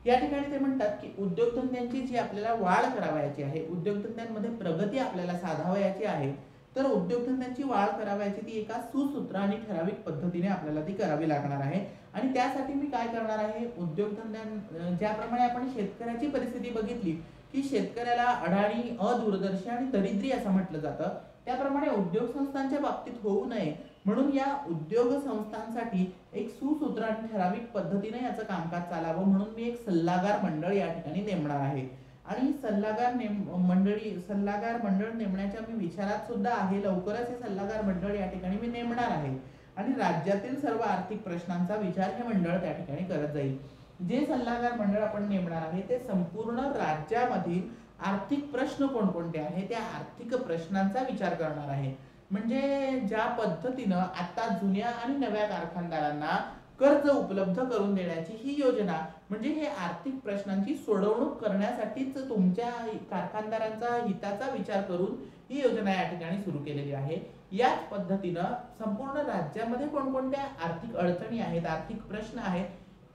या ठिकाणी ते म्हणतात की उद्योगधंद्यांची जी आपल्याला वाढ करावयाची आहे, उद्योगधंद्यांमध्ये प्रगती आपल्याला साधावयाची आहे, तर उद्योगधंद्यांची वाढ करावयाची ती एका सुसूत्र आणि ठराविक पद्धतीने आपल्याला ती करावी लागणार आहे. आणि त्यासाठी मी काय करणार आहे, ज्याप्रमाणे आपण शेतकऱ्याची परिस्थिती बघितली की शेतकऱ्याला अडाणी, अदूरदर्शी आणि दरिद्री असं म्हटलं जातं, त्याप्रमाणे उद्योग संस्थांच्या बाबतीत होऊ नये म्हणून या उद्योग संस्थांसाठी एक सुसूत्र आणि ठराविक पद्धतीने याचं कामकाज चालावं म्हणून मी एक सल्लागार मंडळ या ठिकाणी नेमणार आहे. आणि सल्लागार मंडळ नेमण्याच्या मी विचारात सुद्धा आहे. लवकरच हे सल्लागार मंडळ या ठिकाणी मी नेमणार आहे आणि राज्यातील सर्व आर्थिक प्रश्नांचा विचार हे मंडळ त्या ठिकाणी करत जाईल. जे सल्लागार मंडळ आपण नेमणार आहे ते संपूर्ण राज्यामधील आर्थिक प्रश्न कोणकोणते आहे त्या आर्थिक प्रश्नांचा विचार करणार आहे. म्हणजे ज्या पद्धतीनं आता जुन्या आणि नव्या कारखानदारांना कर्ज उपलब्ध करून देण्याची ही योजना, म्हणजे हे आर्थिक प्रश्नांची सोडवणूक करण्यासाठीच तुमच्या कारखानदारांचा हिताचा विचार करून ही योजना या ठिकाणी सुरू केलेली आहे. याच पद्धतीनं संपूर्ण राज्यामध्ये कोणकोणत्या आर्थिक अडचणी आहेत, आर्थिक प्रश्न आहेत,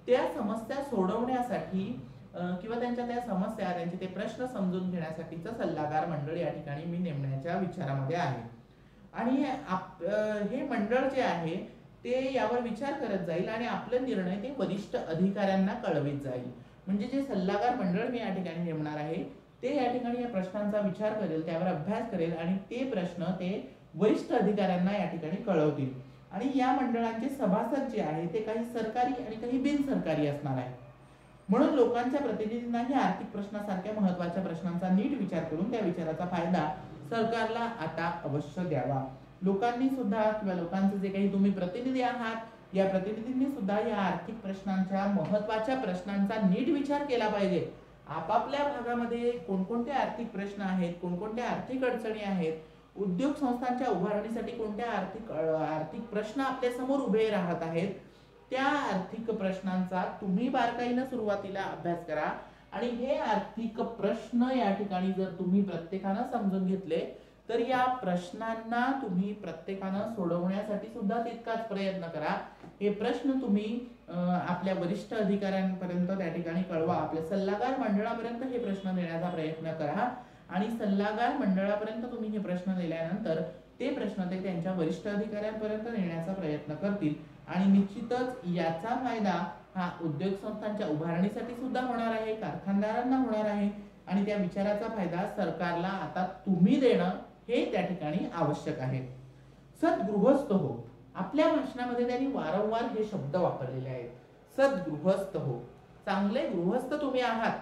त्या समस्या सोडवण्यासाठी किंवा त्यांच्या त्या समस्या, त्यांचे ते प्रश्न समजून घेण्यासाठीचं सल्लागार मंडळ या ठिकाणी मी नेमण्याच्या विचारामध्ये आहे. आणि हे मंडळ जे आहे ते यावर विचार करत जाईल आणि आपले निर्णय ते वरिष्ठ अधिकाऱ्यांना कळवित जाईल. म्हणजे जे सल्लागार मंडळ मी या ठिकाणी नेमणार आहे ते या ठिकाणी या प्रश्नांचा विचार करेल, त्यावर अभ्यास करेल आणि ते प्रश्न ते वरिष्ठ अधिकाऱ्यांना या ठिकाणी कळवतील. आणि या मंडळांचे सभासद जे आहे ते काही सरकारी आणि काही बिनसरकारी असणार आहे. म्हणून लोकांच्या प्रतिनिधींनाही आर्थिक प्रश्नासारख्या महत्त्वाच्या प्रश्नांचा नीट विचार करून त्या विचाराचा फायदा सरकारला आता अवश्य द्यावा. लोकांनी सुद्धा किंवा लोकांचे जे काही तुम्ही प्रतिनिधी आहात या प्रतिनिधींनी सुद्धा या आर्थिक प्रश्नांच्या, महत्त्वाच्या प्रश्नांचा नीट विचार केला पाहिजे. आपापल्या भागामध्ये कोणकोणते आर्थिक प्रश्न आहेत, कोणकोणत्या आर्थिक अडचणी आहेत, उद्योग संस्थांच्या उभारणीसाठी कोणत्या आर्थिक प्रश्न आपल्या समोर उभे राहत आहेत, त्या आर्थिक प्रश्नांचा तुम्ही बारकाईनं सुरुवातीला अभ्यास करा. आणि हे आर्थिक प्रश्न या ठिकाणी जर तुम्ही प्रत्येकानं समजून घेतले तर या प्रश्नांना तुम्ही प्रत्येकानं सोडवण्यासाठी सुद्धा तितकाच प्रयत्न करा. हे प्रश्न तुम्ही आपल्या वरिष्ठ अधिकाऱ्यांपर्यंत त्या ठिकाणी कळवा. आपल्या सल्लागार मंडळापर्यंत हे प्रश्न देण्याचा प्रयत्न करा. आणि सल्लागार मंडळापर्यंत तुम्ही हे प्रश्न दिल्यानंतर ते प्रश्न ते त्यांच्या वरिष्ठ अधिकाऱ्यांपर्यंत नेण्याचा प्रयत्न करतील. आणि निश्चितच याचा फायदा हा उद्योग संस्थांच्या उभारणीसाठी सुद्धा होणार आहे, कारखानदारांना होणार आहे. आणि त्या विचाराचा फायदा सरकारला आता तुम्ही देणं हे त्या ठिकाणी आवश्यक आहे. सद्गृहस्थ हो, आपल्या भाषणामध्ये त्यांनी वारंवार हे शब्द वापरलेले आहेत. सद्गृहस्थ हो, चांगले गृहस्थ तुम्ही आहात.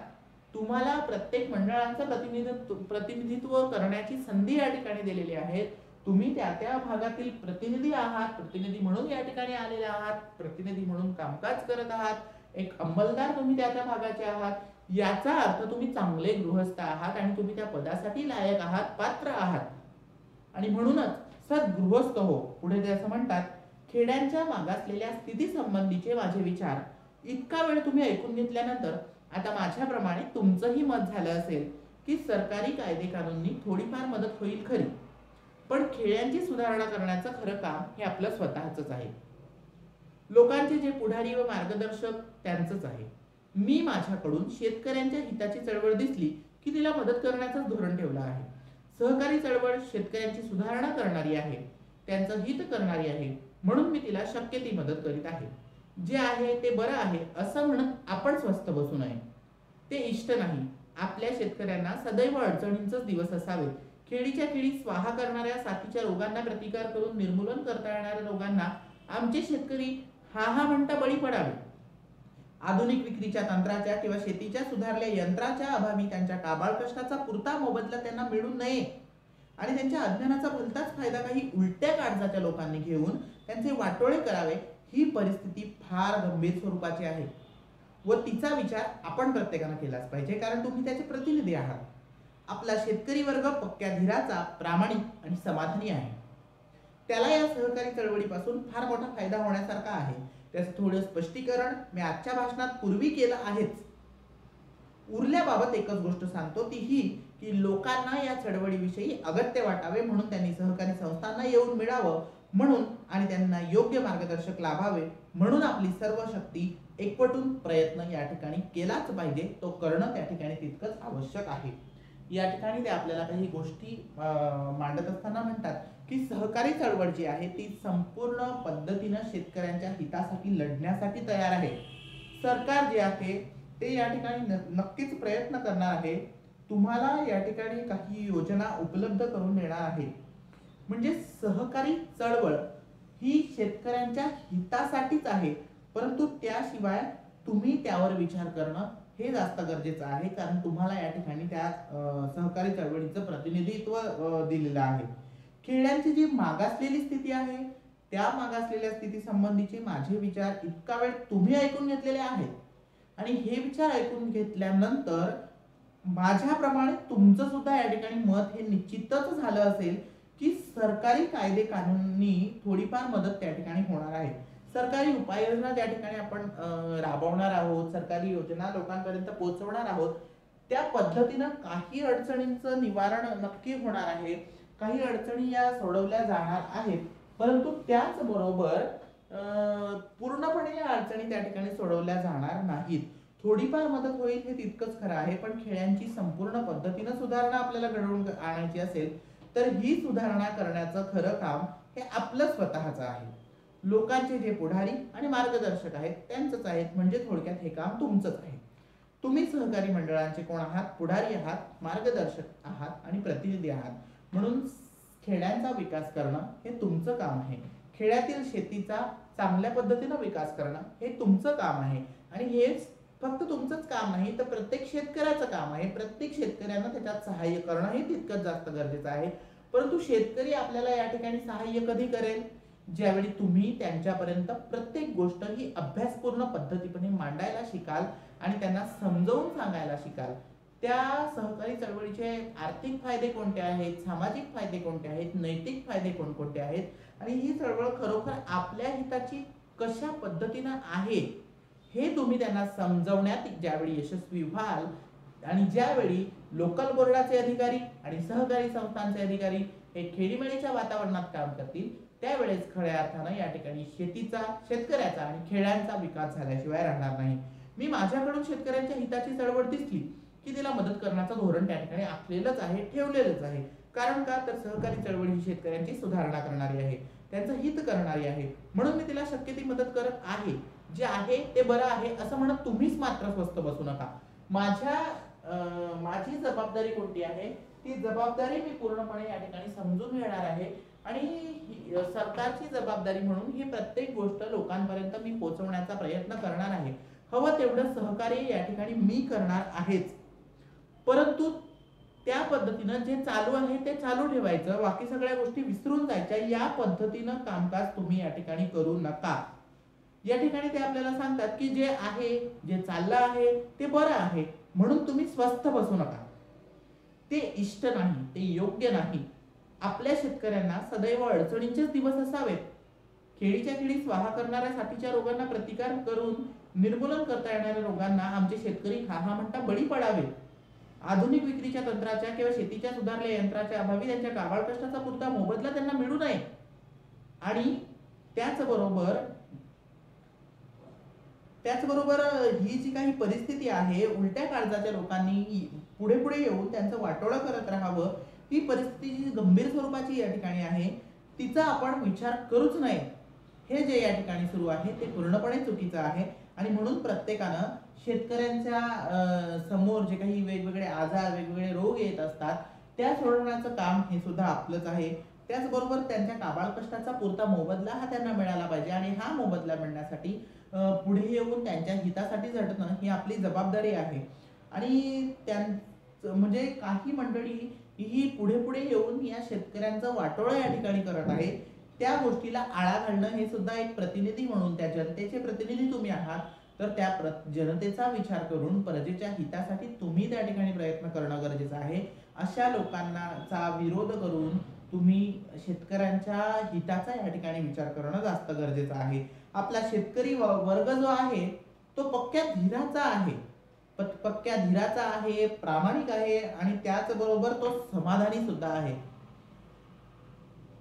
तुम्हाला प्रत्येक मंडळांचं प्रतिनिधित्व करण्याची संधी या ठिकाणी दिलेली आहे. तुम्ही त्या त्या भागातील प्रतिनिधी आहात, प्रतिनिधी म्हणून या ठिकाणी आलेले आहात, प्रतिनिधी म्हणून कामकाज करत आहात, एक अंमलदार तुम्ही त्या त्या भागाचे आहात. याचा अर्थ तुम्ही चांगले गृहस्थ आहात आणि तुम्ही त्या पदासाठी लायक आहात, पात्र आहात. आणि म्हणूनच सद्गृहस्थ हो, पुढे ते असं म्हणतात, खेड्यांच्या मागासलेल्या स्थिती संबंधीचे माझे विचार इतका वेळ तुम्ही ऐकून घेतल्यानंतर आता माझ्याप्रमाणे तुमचंही मत झालं असेल की सरकारी कायदे कानूननी थोडीफार मदत होईल खरी, पण खेड्यांची सुधारणा करण्याचं खरं काम हे आपलं स्वतःच आहे. लोकांचे जे पुढारी व मार्गदर्शक त्यांचंच आहे. मी माझ्याकडून शेतकऱ्यांच्या हिताची चळवळ दिसली की तिला मदत करण्याचं धोरण ठेवलं आहे. सहकारी चळवळ शेतकऱ्यांची सुधारणा करणारी आहे, त्यांचं हित करणारी आहे, म्हणून मी तिला शक्य ती मदत करीत आहे. जे आहे ते बरं आहे असं म्हणत आपण स्वस्थ बसू नये, ते इष्ट नाही. आपल्या शेतकऱ्यांना सदैव अडचणींचेच दिवस असावेत. खेडीच्या खेडी स्वाहा करणाऱ्या साथीच्या रोगांना प्रतिकार करून निर्मूलन करता येणाऱ्या रोगांना आमचे शेतकरी हा म्हणता बळी पडावे. आधुनिक विक्रीच्या तंत्राच्या किंवा शेतीच्या सुधारल्या यंत्राच्या अभावी त्यांच्या काबाळ कष्टाचा पुरता मोबदला त्यांना मिळू नये आणि त्यांच्या अज्ञानाचा भलताच फायदा काही उलट्या काळजाच्या लोकांनी घेऊन त्यांचे वाटोळे करावे, ही परिस्थिती फार गंभीर स्वरूपाची आहे व तिचा विचार आपण प्रत्येकाने केलाच पाहिजे, कारण तुम्ही त्याचे प्रतिनिधी आहात. आपला शेतकरी वर्ग पक्क्या धीराचा, प्रामाणिक आणि समाधानी आहे. त्याला या सहकारी चळवळीपासून फार मोठा फायदा होण्यासारखा आहे. त्याचं थोडं स्पष्टीकरण मी आजच्या भाषणात पूर्वी केलं आहेच. उरल्याबाबत एकच गोष्ट सांगतो, ती ही की लोकांना या चळवळीविषयी अगत्य वाटावे म्हणून त्यांनी सहकारी संस्थांना येऊन मिळावं म्हणून आणि त्यांना योग्य मार्गदर्शक लाभावे म्हणून आपली सर्व शक्ती एकवटून प्रयत्न या ठिकाणी केलाच पाहिजे. तो करणं त्या ठिकाणी तितकंच आवश्यक आहे. या ठिकाणी ते आपल्याला काही गोष्टी मांडत असताना म्हणतात की सहकारी चळवळ जी आहे ती संपूर्ण पद्धतीनं शेतकऱ्यांच्या हितासाठी लढण्यासाठी तयार आहे. सरकार जे आहे ते या ठिकाणी नक्कीच प्रयत्न करणार आहे. तुम्हाला या ठिकाणी काही योजना उपलब्ध करून देणार आहे. म्हणजे सहकारी चळवळ ही शेतकऱ्यांच्या हितासाठीच आहे, परंतु त्याशिवाय तुम्ही त्यावर विचार करणं हे जास्त गरजेचं आहे, कारण तुम्हाला या ठिकाणी त्या सहकारी चळवळीचं प्रतिनिधित्व दिलेलं आहे. खेड्यांची जी मागासलेली स्थिती आहे त्या मागासलेल्या स्थिती संबंधीचे माझे विचार इतका वेळ तुम्ही ऐकून घेतलेले आहेत आणि हे विचार ऐकून घेतल्यानंतर माझ्याप्रमाणे तुमचं सुद्धा या ठिकाणी मत हे निश्चितच झालं असेल की सरकारी कायदे कानूनी थोडीफार मदत त्या ठिकाणी होणार आहे. सरकारी उपाययोजना त्या ठिकाणी आपण राबवणार आहोत, सरकारी योजना लोकांपर्यंत पोहोचवणार आहोत. त्या पद्धतीनं काही अडचणींचं निवारण नक्की होणार आहे, काही अडचणी या सोडवल्या जाणार आहेत, परंतु त्याचबरोबर पूर्णपणे या अडचणी त्या ठिकाणी सोडवल्या जाणार नाहीत. थोडीफार मदत होईल हे तितकंच खरं आहे, पण खेड्यांची संपूर्ण पद्धतीनं सुधारणा आपल्याला घडवून आणायची असेल तर ही सुधारणा करण्याचं खरं काम हे आपलं स्वतःचं आहे. लोकांचे जे पुढारी आणि मार्गदर्शक आहेत त्यांचंच आहेत, म्हणजे थोडक्यात हे काम तुमचंच आहे. तुम्ही सहकारी मंडळांचे कोण आहात? पुढारी आहात, मार्गदर्शक आहात आणि प्रतिनिधी आहात. म्हणून खेड्यांचा विकास करणं हे तुमचं काम आहे. खेड्यातील शेतीचा चांगल्या पद्धतीनं विकास करणं हे तुमचं काम आहे. आणि हेच फक्त तुमचंच काम नाही तर प्रत्येक शेतकऱ्याचं काम आहे. प्रत्येक शेतकऱ्यांना त्याच्यात सहाय्य करणं हे तितकंच जास्त गरजेचं आहे. परंतु शेतकरी आपल्याला या ठिकाणी सहाय्य कधी करेल? ज्यावेळी तुम्ही त्यांच्यापर्यंत प्रत्येक गोष्ट ही अभ्यासपूर्ण पद्धतीने मांडायला शिकाल आणि त्यांना समजावून सांगायला शिकाल. त्या सहकारी चळवळीचे आर्थिक फायदे कोणते आहेत, सामाजिक फायदे कोणते आहेत, नैतिक फायदे कोणकोणते आहेत आणि ही चळवळ खरोखर आपल्या हिताची कशा पद्धतीनं आहे हे तुम्ही त्यांना समजवण्यात ज्यावेळी यशस्वी व्हाल आणि ज्यावेळी लोकल बोर्डाचे अधिकारी आणि सहकारी संस्थांचे अधिकारी हे खेळीमेळीच्या वातावरणात काम करतील त्यावेळेस खऱ्या अर्थानं या ठिकाणी शेतीचा, शेतकऱ्याचा आणि खेड्यांचा विकास झाल्याशिवाय राहणार नाही. मी माझ्याकडून शेतकऱ्यांच्या हिताची चळवळ दिसली की तिला मदत करण्याचं धोरण त्या ठिकाणी आखलेलंच आहे, ठेवलेलंच आहे. कारण का तर सहकारी चळवळ ही शेतकऱ्यांची सुधारणा करणारी आहे, त्यांचं हित करणारी आहे. म्हणून मी तिला शक्य ती मदत करत आहे. जे आहे ते बरं आहे असं म्हणत तुम्हीच मात्र स्वस्थ बसू नका. माझी जबाबदारी कोणती आहे ती जबाबदारी मी पूर्णपणे या ठिकाणी समजून घेणार आहे आणि सरकारची जबाबदारी म्हणून ही प्रत्येक गोष्ट लोकांपर्यंत मी पोहोचवण्याचा प्रयत्न करणार आहे. हवं तेवढं सहकार्य या ठिकाणी मी करणार आहेच. परंतु त्या पद्धतीनं जे चालू आहे ते चालू ठेवायचं, बाकी सगळ्या गोष्टी विसरून जायच्या. या पद्धतीनं कामकाज तुम्ही या ठिकाणी करू नका. या ठिकाणी ते आपल्याला सांगतात की जे आहे, जे चाललं आहे ते बरं आहे म्हणून तुम्ही स्वस्थ बसू नका. ते इष्ट नाही, ते योग्य नाही. आपल्या शेतकऱ्यांना सदैव अडचणींचेच दिवस असावेत. खेळीच्या खेळी स्वाहा करणाऱ्या साथीच्या रोगांना प्रतिकार करून निर्मूलन करता येणाऱ्या रोगांना आमचे शेतकरी हा म्हणता बळी पडावे. आधुनिक विक्रीच्या तंत्राच्या किंवा शेतीच्या सुधारलेल्या यंत्राच्या अभावी त्यांच्या काबाड कष्टाचा पुरता मोबदला त्यांना मिळू नये. आणि त्याचबरोबर ही जी काही परिस्थिती आहे, उलट्या काळजाच्या लोकांनी पुढे पुढे येऊन त्यांचं वाटोळं करत राहावं, ही परिस्थिती जी गंभीर स्वरूपाची या ठिकाणी आहे तिचा आपण विचार करूच नये. हे जे या ठिकाणी सुरू आहे ते पूर्णपणे चुकीचं आहे. आणि म्हणून प्रत्येकानं शेतकऱ्यांच्या समोर जे काही वेगवेगळे आजार, वेगवेगळे रोग येत असतात त्या सोडवण्याचं काम हे सुद्धा आपलंच आहे. त्याचबरोबर त्यांच्या काबाड कष्टाचा पुरता मोबदला हा त्यांना मिळाला पाहिजे आणि हा मोबदला मिळण्यासाठी पुढे येऊन त्यांच्या हितासाठी झटणं ही आपली जबाबदारी आहे. आणि म्हणजे काही मंडळी ही पुढे पुढे येऊन या शेतकऱ्यांचं वाटोळं या ठिकाणी करत आहे. त्या गोष्टीला आळा घालणं हे सुद्धा एक प्रतिनिधी म्हणून, त्या जनतेचे प्रतिनिधी तुम्ही आहात तर त्या जनतेचा विचार करून प्रजेच्या हितासाठी तुम्ही त्या ठिकाणी प्रयत्न करणं गरजेचं आहे. अशा लोकांचा विरोध करून तुम्ही शेतकऱ्यांच्या हिताचा या ठिकाणी विचार करणं जास्त गरजेचं आहे. आपला शेतकरी वर्ग जो आहे तो पक्क्या धीराचा आहे, प्रामाणिक आहे आणि त्याचबरोबर तो समाधानी सुद्धा आहे.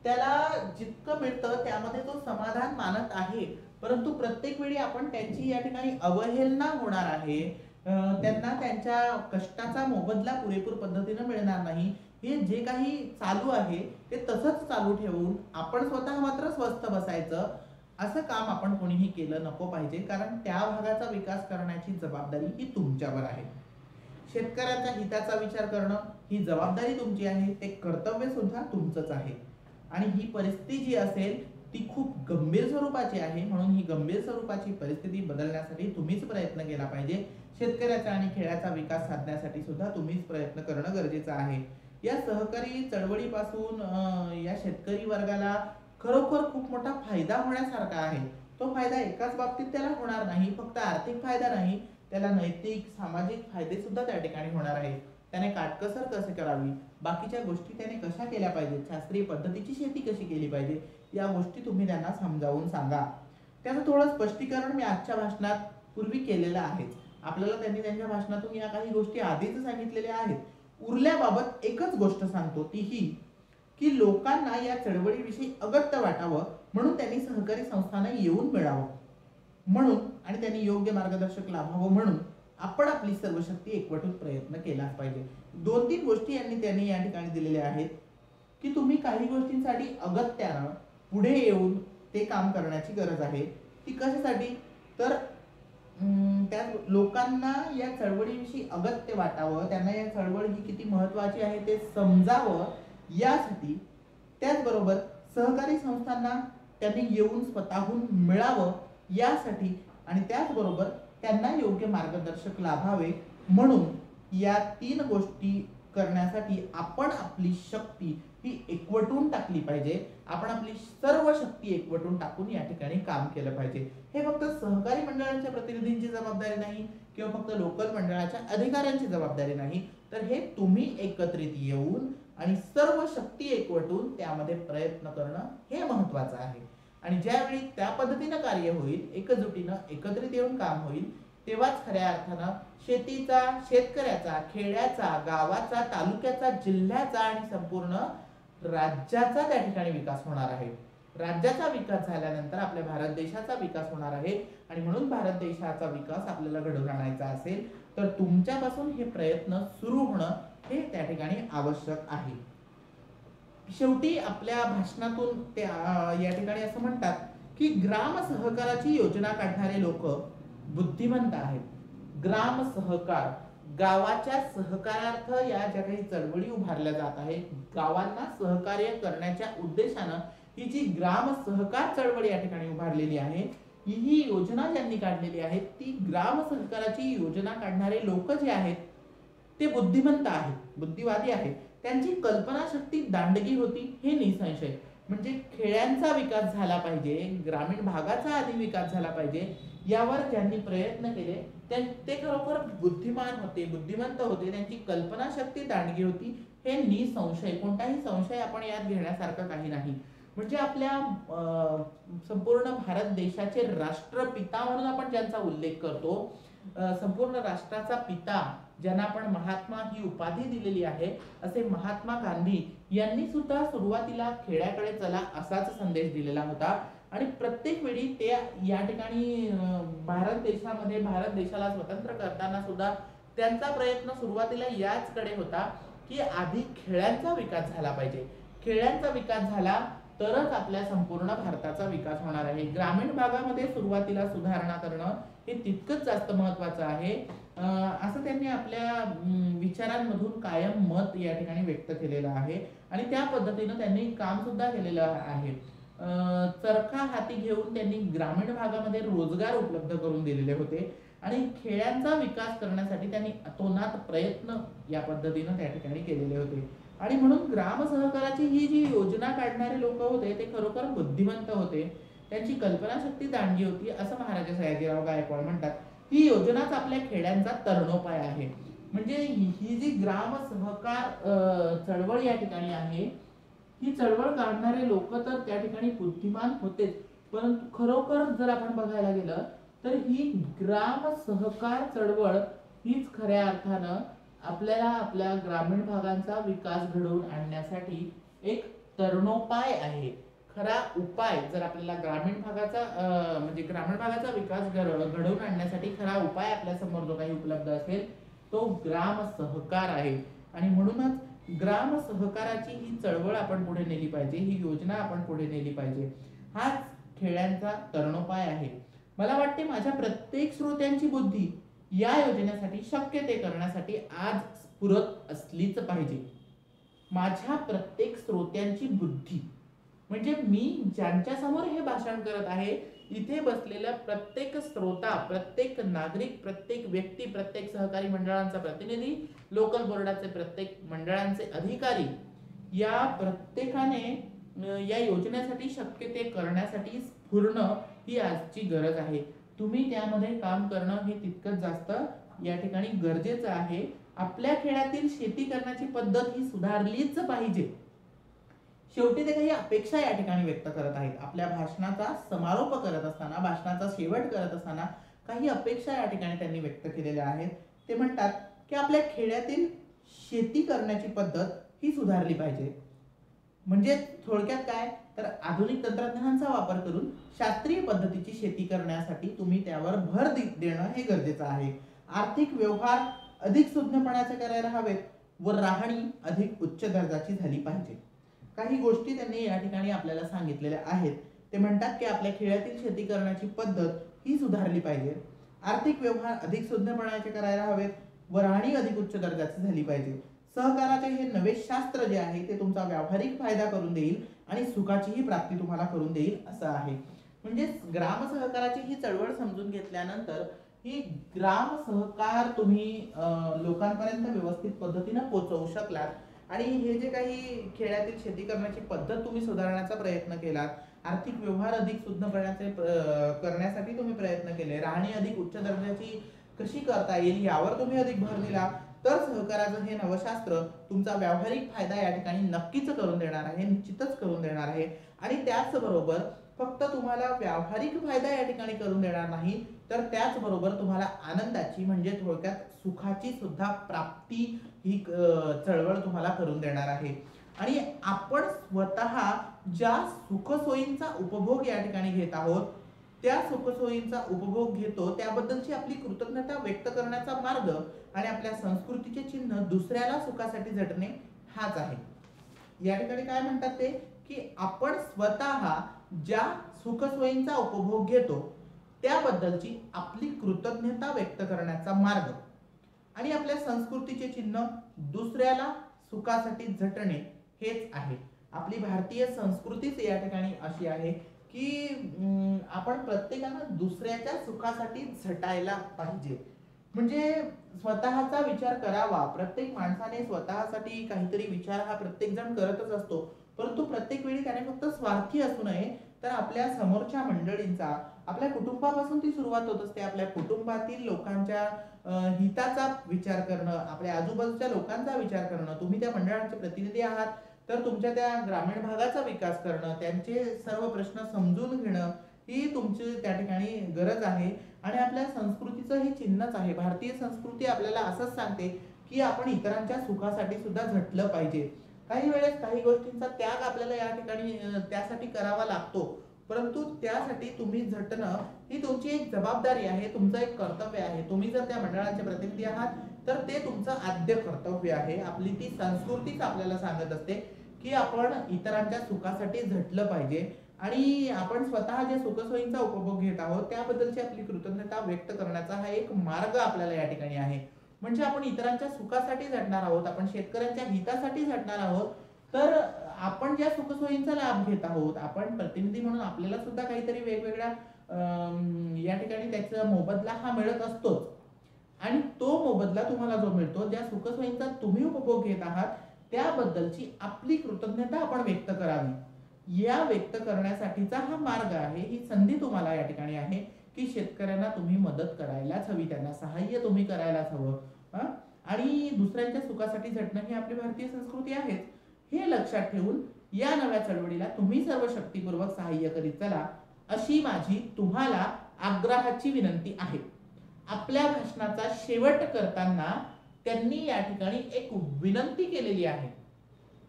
त्याला जितकं मिळतं त्यामध्ये तो समाधान मानत आहे. परंतु प्रत्येक वेळी आपण त्यांची या ठिकाणी अवहेलना होणार आहे, त्यांना त्यांच्या कष्टाचा मोबदला पुरेपूर पद्धतीनं मिळणार नाही. हे जे काही चालू आहे ते तसंच चालू ठेवून आपण स्वतः मात्र स्वस्थ बसायचं असं काम आपण कोणीही केलं नको पाहिजे. कारण त्या भागाचा विकास करण्याची जबाबदारी ही तुमच्यावर आहे. शेतकऱ्यांच्या हिताचा विचार करणं ही जबाबदारी तुमची आहे, ते कर्तव्य सुद्धा तुमचंच आहे. आणि ही परिस्थिती जी असेल ती खूप गंभीर स्वरूपाची आहे. म्हणून ही गंभीर स्वरूपाची परिस्थिती बदलण्यासाठी तुम्हीच प्रयत्न केला पाहिजे. शेतकऱ्याचा आणि खेड्याचा विकास साधण्यासाठी सुद्धा तुम्हीच प्रयत्न करणं गरजेचं आहे. या सहकारी चळवळीपासून या शेतकरी वर्गाला खरोखर खूप मोठा फायदा होण्यासारखा आहे. तो फायदा एकाच बाबतीत त्याला होणार नाही, फक्त आर्थिक फायदा नाही, त्याला नैतिक, सामाजिक फायदे सुद्धा त्या ठिकाणी होणार आहेत. त्याने काटकसर कसे करावी, बाकीच्या गोष्टी त्याने कशा केल्या पाहिजेत, शास्त्रीय पद्धतीची शेती कशी केली पाहिजे, या गोष्टी तुम्ही त्यांना समजावून सांगा. त्याचं थोडं स्पष्टीकरण मी आजच्या भाषणात पूर्वी केलेलं आहे. आपल्याला त्यांनी त्यांच्या भाषणातून या काही गोष्टी आधीच सांगितलेल्या आहेत. उरल्याबाबत एकच गोष्ट सांगतो, ती ही की लोकांना या चळवळीविषयी अगत्य वाटावं म्हणून त्यांनी सहकारी संस्थांना येऊन मिळावं म्हणून आणि त्यांनी योग्य मार्गदर्शक लाभावं म्हणून आपण आपली सर्व शक्ती एकवटून प्रयत्न केलाच पाहिजे. 2-3 गोष्टी त्यांनी या ठिकाणी दिलेल्या आहेत की तुम्ही काही गोष्टींसाठी अगत्यानं पुढे येऊन ते काम करण्याची गरज आहे. ती कशासाठी? तर त्या लोकांना या चळवळीविषयी अगत्य वाटावं, त्यांना या चळवळ ही किती महत्वाची आहे ते समजावं यासाठी. त्याचबरोबर सहकारी संस्थांना त्यांनी येऊन स्वतःहून मिळावं यासाठी आणि त्याचबरोबर त्यांना योग्य मार्गदर्शक लाभावे म्हणून या 3 गोष्टी करण्यासाठी आपण आपली शक्ती ही एकवटून टाकली पाहिजे. आपण आपली सर्व शक्ती एकवटून टाकून या ठिकाणी काम केलं पाहिजे. हे फक्त सहकारी मंडळांच्या प्रतिनिधींची जबाबदारी नाही किंवा फक्त लोकल मंडळाच्या अधिकाऱ्यांची जबाबदारी नाही, तर हे तुम्ही एकत्रित येऊन आणि सर्व शक्ती एकवटून त्यामध्ये प्रयत्न करणं हे महत्वाचं आहे. आणि ज्यावेळी त्या पद्धतीनं कार्य होईल, एकजुटीनं एकत्रित येऊन काम होईल, तेव्हाच खऱ्या अर्थानं शेतीचा, शेतकऱ्याचा, खेड्याचा, गावाचा, तालुक्याचा, जिल्ह्याचा आणि संपूर्ण राज्याचा त्या ठिकाणी विकास होणार आहे. राज्याचा विकास झाल्यानंतर आपल्या भारत देशाचा विकास होणार आहे. आणि म्हणून भारत देशाचा विकास आपल्याला घडवून आणायचा असेल तर तुमच्यापासून हे प्रयत्न सुरू होणं हे त्या ठिकाणी आवश्यक आहे. शेवटी आपल्या भाषणातून ते या ठिकाणी असं म्हणतात की ग्राम सहकाराची योजना काढणारे लोक बुद्धिमंत आहेत. ग्राम सहकार, गावाच्या सहकारार्थ या ज्या काही चळवळी उभारल्या जात आहेत, गावांना सहकार्य करण्याच्या उद्देशानं ही जी ग्राम सहकार चळवळ या ठिकाणी उभारलेली आहे, ही योजना ज्यांनी काढलेली आहे ती ग्राम सहकाराची योजना काढणारे लोक जे आहेत ते बुद्धिमंत आहेत, बुद्धिवादी आहेत. त्यांची कल्पनाशक्ती दांडगी होती हे निसंशय. म्हणजे खेड्यांचा विकास झाला पाहिजे, ग्रामीण भागाचा आधी विकास झाला पाहिजे यावर ज्यांनी प्रयत्न केले ते खरोखर बुद्धिमान होते, बुद्धिमंत होते. त्यांची कल्पनाशक्ती दांडगी होती हे निसंशय. कोणताही संशय आपण यात घेण्यासारखं काही नाही. म्हणजे आपल्या संपूर्ण भारत देशाचे राष्ट्रपिता म्हणून आपण ज्यांचा उल्लेख करतो, संपूर्ण राष्ट्राचा पिता ज्यांना आपण महात्मा ही उपाधी दिलेली आहे, असे महात्मा गांधी यांनी सुद्धा सुरुवातीला खेड्याकडे चला असाच संदेश दिलेला होता. आणि प्रत्येक वेळी ते या ठिकाणी भारत देशामध्ये भारत देशाला स्वतंत्र करताना सुद्धा त्यांचा प्रयत्न सुरुवातीला याचकडे होता की आधी खेड्यांचा विकास झाला पाहिजे. खेड्यांचा विकास झाला तरच आपल्या संपूर्ण भारताचा विकास होणार आहे. ग्रामीण भागामध्ये सुरुवातीला सुधारणा करणं हे तितकंच जास्त महत्वाचं आहे असं त्यांनी आपल्या विचारांमधून कायम मत या ठिकाणी व्यक्त केलेलं आहे. आणि त्या पद्धतीनं त्यांनी काम सुद्धा केलेलं आहे. चरखा हाती घेऊन त्यांनी ग्रामीण भागामध्ये रोजगार उपलब्ध करून दिलेले होते आणि खेड्यांचा विकास करण्यासाठी त्यांनी अतोनात प्रयत्न या पद्धतीनं त्या ठिकाणी केलेले होते. आणि म्हणून ग्राम सहकाराची ही जी योजना काढणारे लोक होते ते खरोखर बुद्धिमंत होते, त्यांची कल्पनाशक्ती दांडगी होती असं महाराजा सयाजीराव गायकवाड म्हणतात. ही योजनाच आपल्या खेड्यांचा तरणोपाय आहे. म्हणजे ही जी ग्राम सहकार चळवळ या ठिकाणी आहे, ही चळवळ काढणारे लोक तर त्या ठिकाणी बुद्धिमान होतेच, परंतु खरोखर जर आपण बघायला गेलं तर ही ग्राम सहकार चळवळ हीच खऱ्या अर्थानं आपल्याला आपल्या ग्रामीण भागांचा विकास घडवून आणण्यासाठी एक तरणोपाय आहे. खरा उपाय जर आपल्याला ग्रामीण भागाचा म्हणजे ग्रामीण भागाचा विकास घडवून आणण्यासाठी खरा उपाय आपल्या समोर जो काही उपलब्ध असेल तो ग्राम सहकार आहे. आणि म्हणूनच ग्राम सहकाराची ही चळवळ आपण पुढे नेली पाहिजे, ही योजना आपण पुढे नेली पाहिजे. हाच खेड्यांचा तरणोपाय आहे. मला वाटते माझ्या प्रत्येक श्रोत्यांची बुद्धी या योजनेसाठी शक्य ते करण्यासाठी आज स्फुरत असलीच पाहिजे. माझ्या प्रत्येक श्रोत्यांची बुद्धी म्हणजे मी ज्यांच्या समोर हे भाषण करत आहे, इथे बसलेल्या प्रत्येक श्रोता, प्रत्येक नागरिक, प्रत्येक व्यक्ती, प्रत्येक सहकारी मंडळांचा प्रतिनिधी, लोकल बोर्डाचे प्रत्येक मंडळांचे अधिकारी, या प्रत्येकाने या योजनेसाठी शक्य ते करण्यासाठी स्फुरणं ही आजची गरज आहे. तुम्ही त्यामध्ये काम करणं हे तितकंच जास्त या ठिकाणी गरजेचं आहे. आपल्या खेड्यातील शेती करण्याची पद्धत ही सुधारलीच पाहिजे. शेवटी ते काही अपेक्षा या ठिकाणी व्यक्त करत आहेत. आपल्या भाषणाचा समारोप करत असताना, भाषणाचा शेवट करत असताना काही अपेक्षा या ठिकाणी त्यांनी व्यक्त केलेल्या आहेत. ते म्हणतात की आपल्या खेड्यातील शेती करण्याची पद्धत ही सुधारली पाहिजे. म्हणजे थोडक्यात काय तर आधुनिक तंत्रज्ञानाचा वापर करून शास्त्रीय पद्धतीची शेती करण्यासाठी तुम्ही त्यावर भर देणं हे गरजेचं आहे. आर्थिक व्यवहार अधिक सुज्ञपणाचे करायला हवेत व राहणी अधिक उच्च दर्जाची झाली पाहिजे. काही गोष्टी त्यांनी या ठिकाणी आपल्याला सांगितलेल्या आहेत. ते म्हणतात की आपल्या खेड्यातील शेती करण्याची पद्धत ही सुधारली पाहिजे. आर्थिक व्यवहार अधिक सुज्ञपणाचे करायला हवेत व राहणी अधिक उच्च दर्जाची झाली पाहिजे. सहकाराचे हे नवे शास्त्र जे आहे ते तुमचा व्यावहारिक फायदा करून देईल आणि सुखाचीही प्राप्ती तुम्हाला करून देईल असं आहे. म्हणजे ग्राम सहकाराची ही चळवळ समजून घेतल्यानंतर ही ग्राम सहकार तुम्ही लोकांपर्यंत व्यवस्थित पद्धतीने पोहोचवू शकलात आणि हे जे काही खेड्यातील शेती करण्याची पद्धत तुम्ही सुधारण्याचा प्रयत्न केलात, आर्थिक व्यवहार अधिक सुज्ञ करण्यासाठी तुम्ही प्रयत्न केले, राहणी अधिक उच्च दर्जाची कशी करता येईल यावर तुम्ही अधिक भर दिला, तर सहकाराचं हे नवशास्त्र तुमचा व्यावहारिक फायदा या ठिकाणी नक्कीच करून देणार आहे, निश्चितच करून देणार आहे. आणि त्याचबरोबर फक्त तुम्हाला व्यावहारिक फायदा या ठिकाणी करून देणार नाही, तर त्याचबरोबर तुम्हाला आनंदाची म्हणजे थोडक्यात सुखाची सुद्धा प्राप्ती ही चळवळ तुम्हाला करून देणार आहे. आणि आपण स्वतः ज्या सुखसोयींचा उपभोग या ठिकाणी घेत आहोत, त्या सुखसोयींचा उपभोग घेतो त्याबद्दलची आपली कृतज्ञता व्यक्त करण्याचा मार्ग आणि आपल्या संस्कृतीचे चिन्ह दुसऱ्याला सुखासाठी झटणे हाच आहे. या ठिकाणी काय म्हणतात ते की आपण स्वतः ज्या सुखसोयींचा उपभोग घेतो त्याबद्दलची आपली कृतज्ञता व्यक्त करण्याचा मार्ग आणि आपल्या संस्कृतीचे चिन्ह दुसऱ्याला सुखासाठी झटणे हेच आहे. आपली भारतीय संस्कृतीच या ठिकाणी अशी आहे की आपण प्रत्येकानं दुसऱ्याच्या सुखासाठी झटायला पाहिजे. म्हणजे स्वतःचा विचार करावा. प्रत्येक माणसाने स्वतःसाठी काहीतरी विचार हा प्रत्येक जण करतच असतो, परंतु प्रत्येक वेळी त्याने फक्त स्वार्थी असू नये, तर आपल्या समोरच्या मंडळींचा, आपल्या कुटुंबापासून ती सुरुवात होत असते. आपल्या कुटुंबातील लोकांच्या हिताचा विचार करणं, आपल्या आजूबाजूच्या लोकांचा विचार करणं, तुम्ही त्या मंडळाचे प्रतिनिधी आहात तर तुमच्या त्या ग्रामीण भागाचा विकास करणं, त्यांचे सर्व प्रश्न समजून घेणं ही तुमची त्या ठिकाणी गरज आहे. आणि आपल्या संस्कृतीचं हे चिन्हच आहे. भारतीय संस्कृती आपल्याला असंच सांगते की आपण इतरांच्या सुखासाठी सुद्धा झटलं पाहिजे. काही वेळेस काही गोष्टींचा त्याग आपल्याला या ठिकाणी त्यासाठी करावा लागतो, परंतु त्यासाठी तुम्ही झटणं ही तुमची एक जबाबदारी आहे, तुमचं एक कर्तव्य आहे. तुम्ही जर त्या मंडळाचे प्रतिनिधी आहात तर ते तुमचं आद्य कर्तव्य आहे. आपली ती संस्कृतीच आपल्याला सांगत असते की आपण इतरांच्या सुखासाठी झटलं पाहिजे आणि आपण स्वतः ज्या सुखसोयींचा उपभोग घेत आहोत त्याबद्दलची आपली कृतज्ञता व्यक्त करण्याचा हा एक मार्ग आपल्याला या ठिकाणी आहे. म्हणजे आपण इतरांच्या सुखासाठी झटणार आहोत, आपण शेतकऱ्यांच्या हितासाठी झटणार आहोत, तर आपण ज्या सुखसोयींचा लाभ घेत आहोत, आपण प्रतिनिधी म्हणून आपल्याला सुद्धा काहीतरी वेगवेगळ्या या ठिकाणी त्याचा मोबदला हा मिळत असतोच. आणि तो मोबदला तुम्हाला जो मिळतो, ज्या सुखसोयींचा तुम्ही उपभोग घेत आहात त्याबद्दलची आपली कृतज्ञता आपण व्यक्त करावी. या व्यक्त करण्यासाठीचा हा मार्ग आहे, ही संधी तुम्हाला या ठिकाणी आहे की शेतकऱ्यांना तुम्ही मदत करायलाच हवी, त्यांना सहाय्य तुम्ही करायलाच हवं. आणि दुसऱ्यांच्या सुखासाठी झटणं ही आपली भारतीय संस्कृती आहे. हे लक्षात ठेवून या नव्या चळवळीला तुम्ही सर्व शक्तीपूर्वक सहाय्य करीत चला, अशी माझी तुम्हाला आग्रहाची विनंती आहे. आपल्या भाषणाचा शेवट करताना त्यांनी या ठिकाणी एक विनंती केलेली आहे,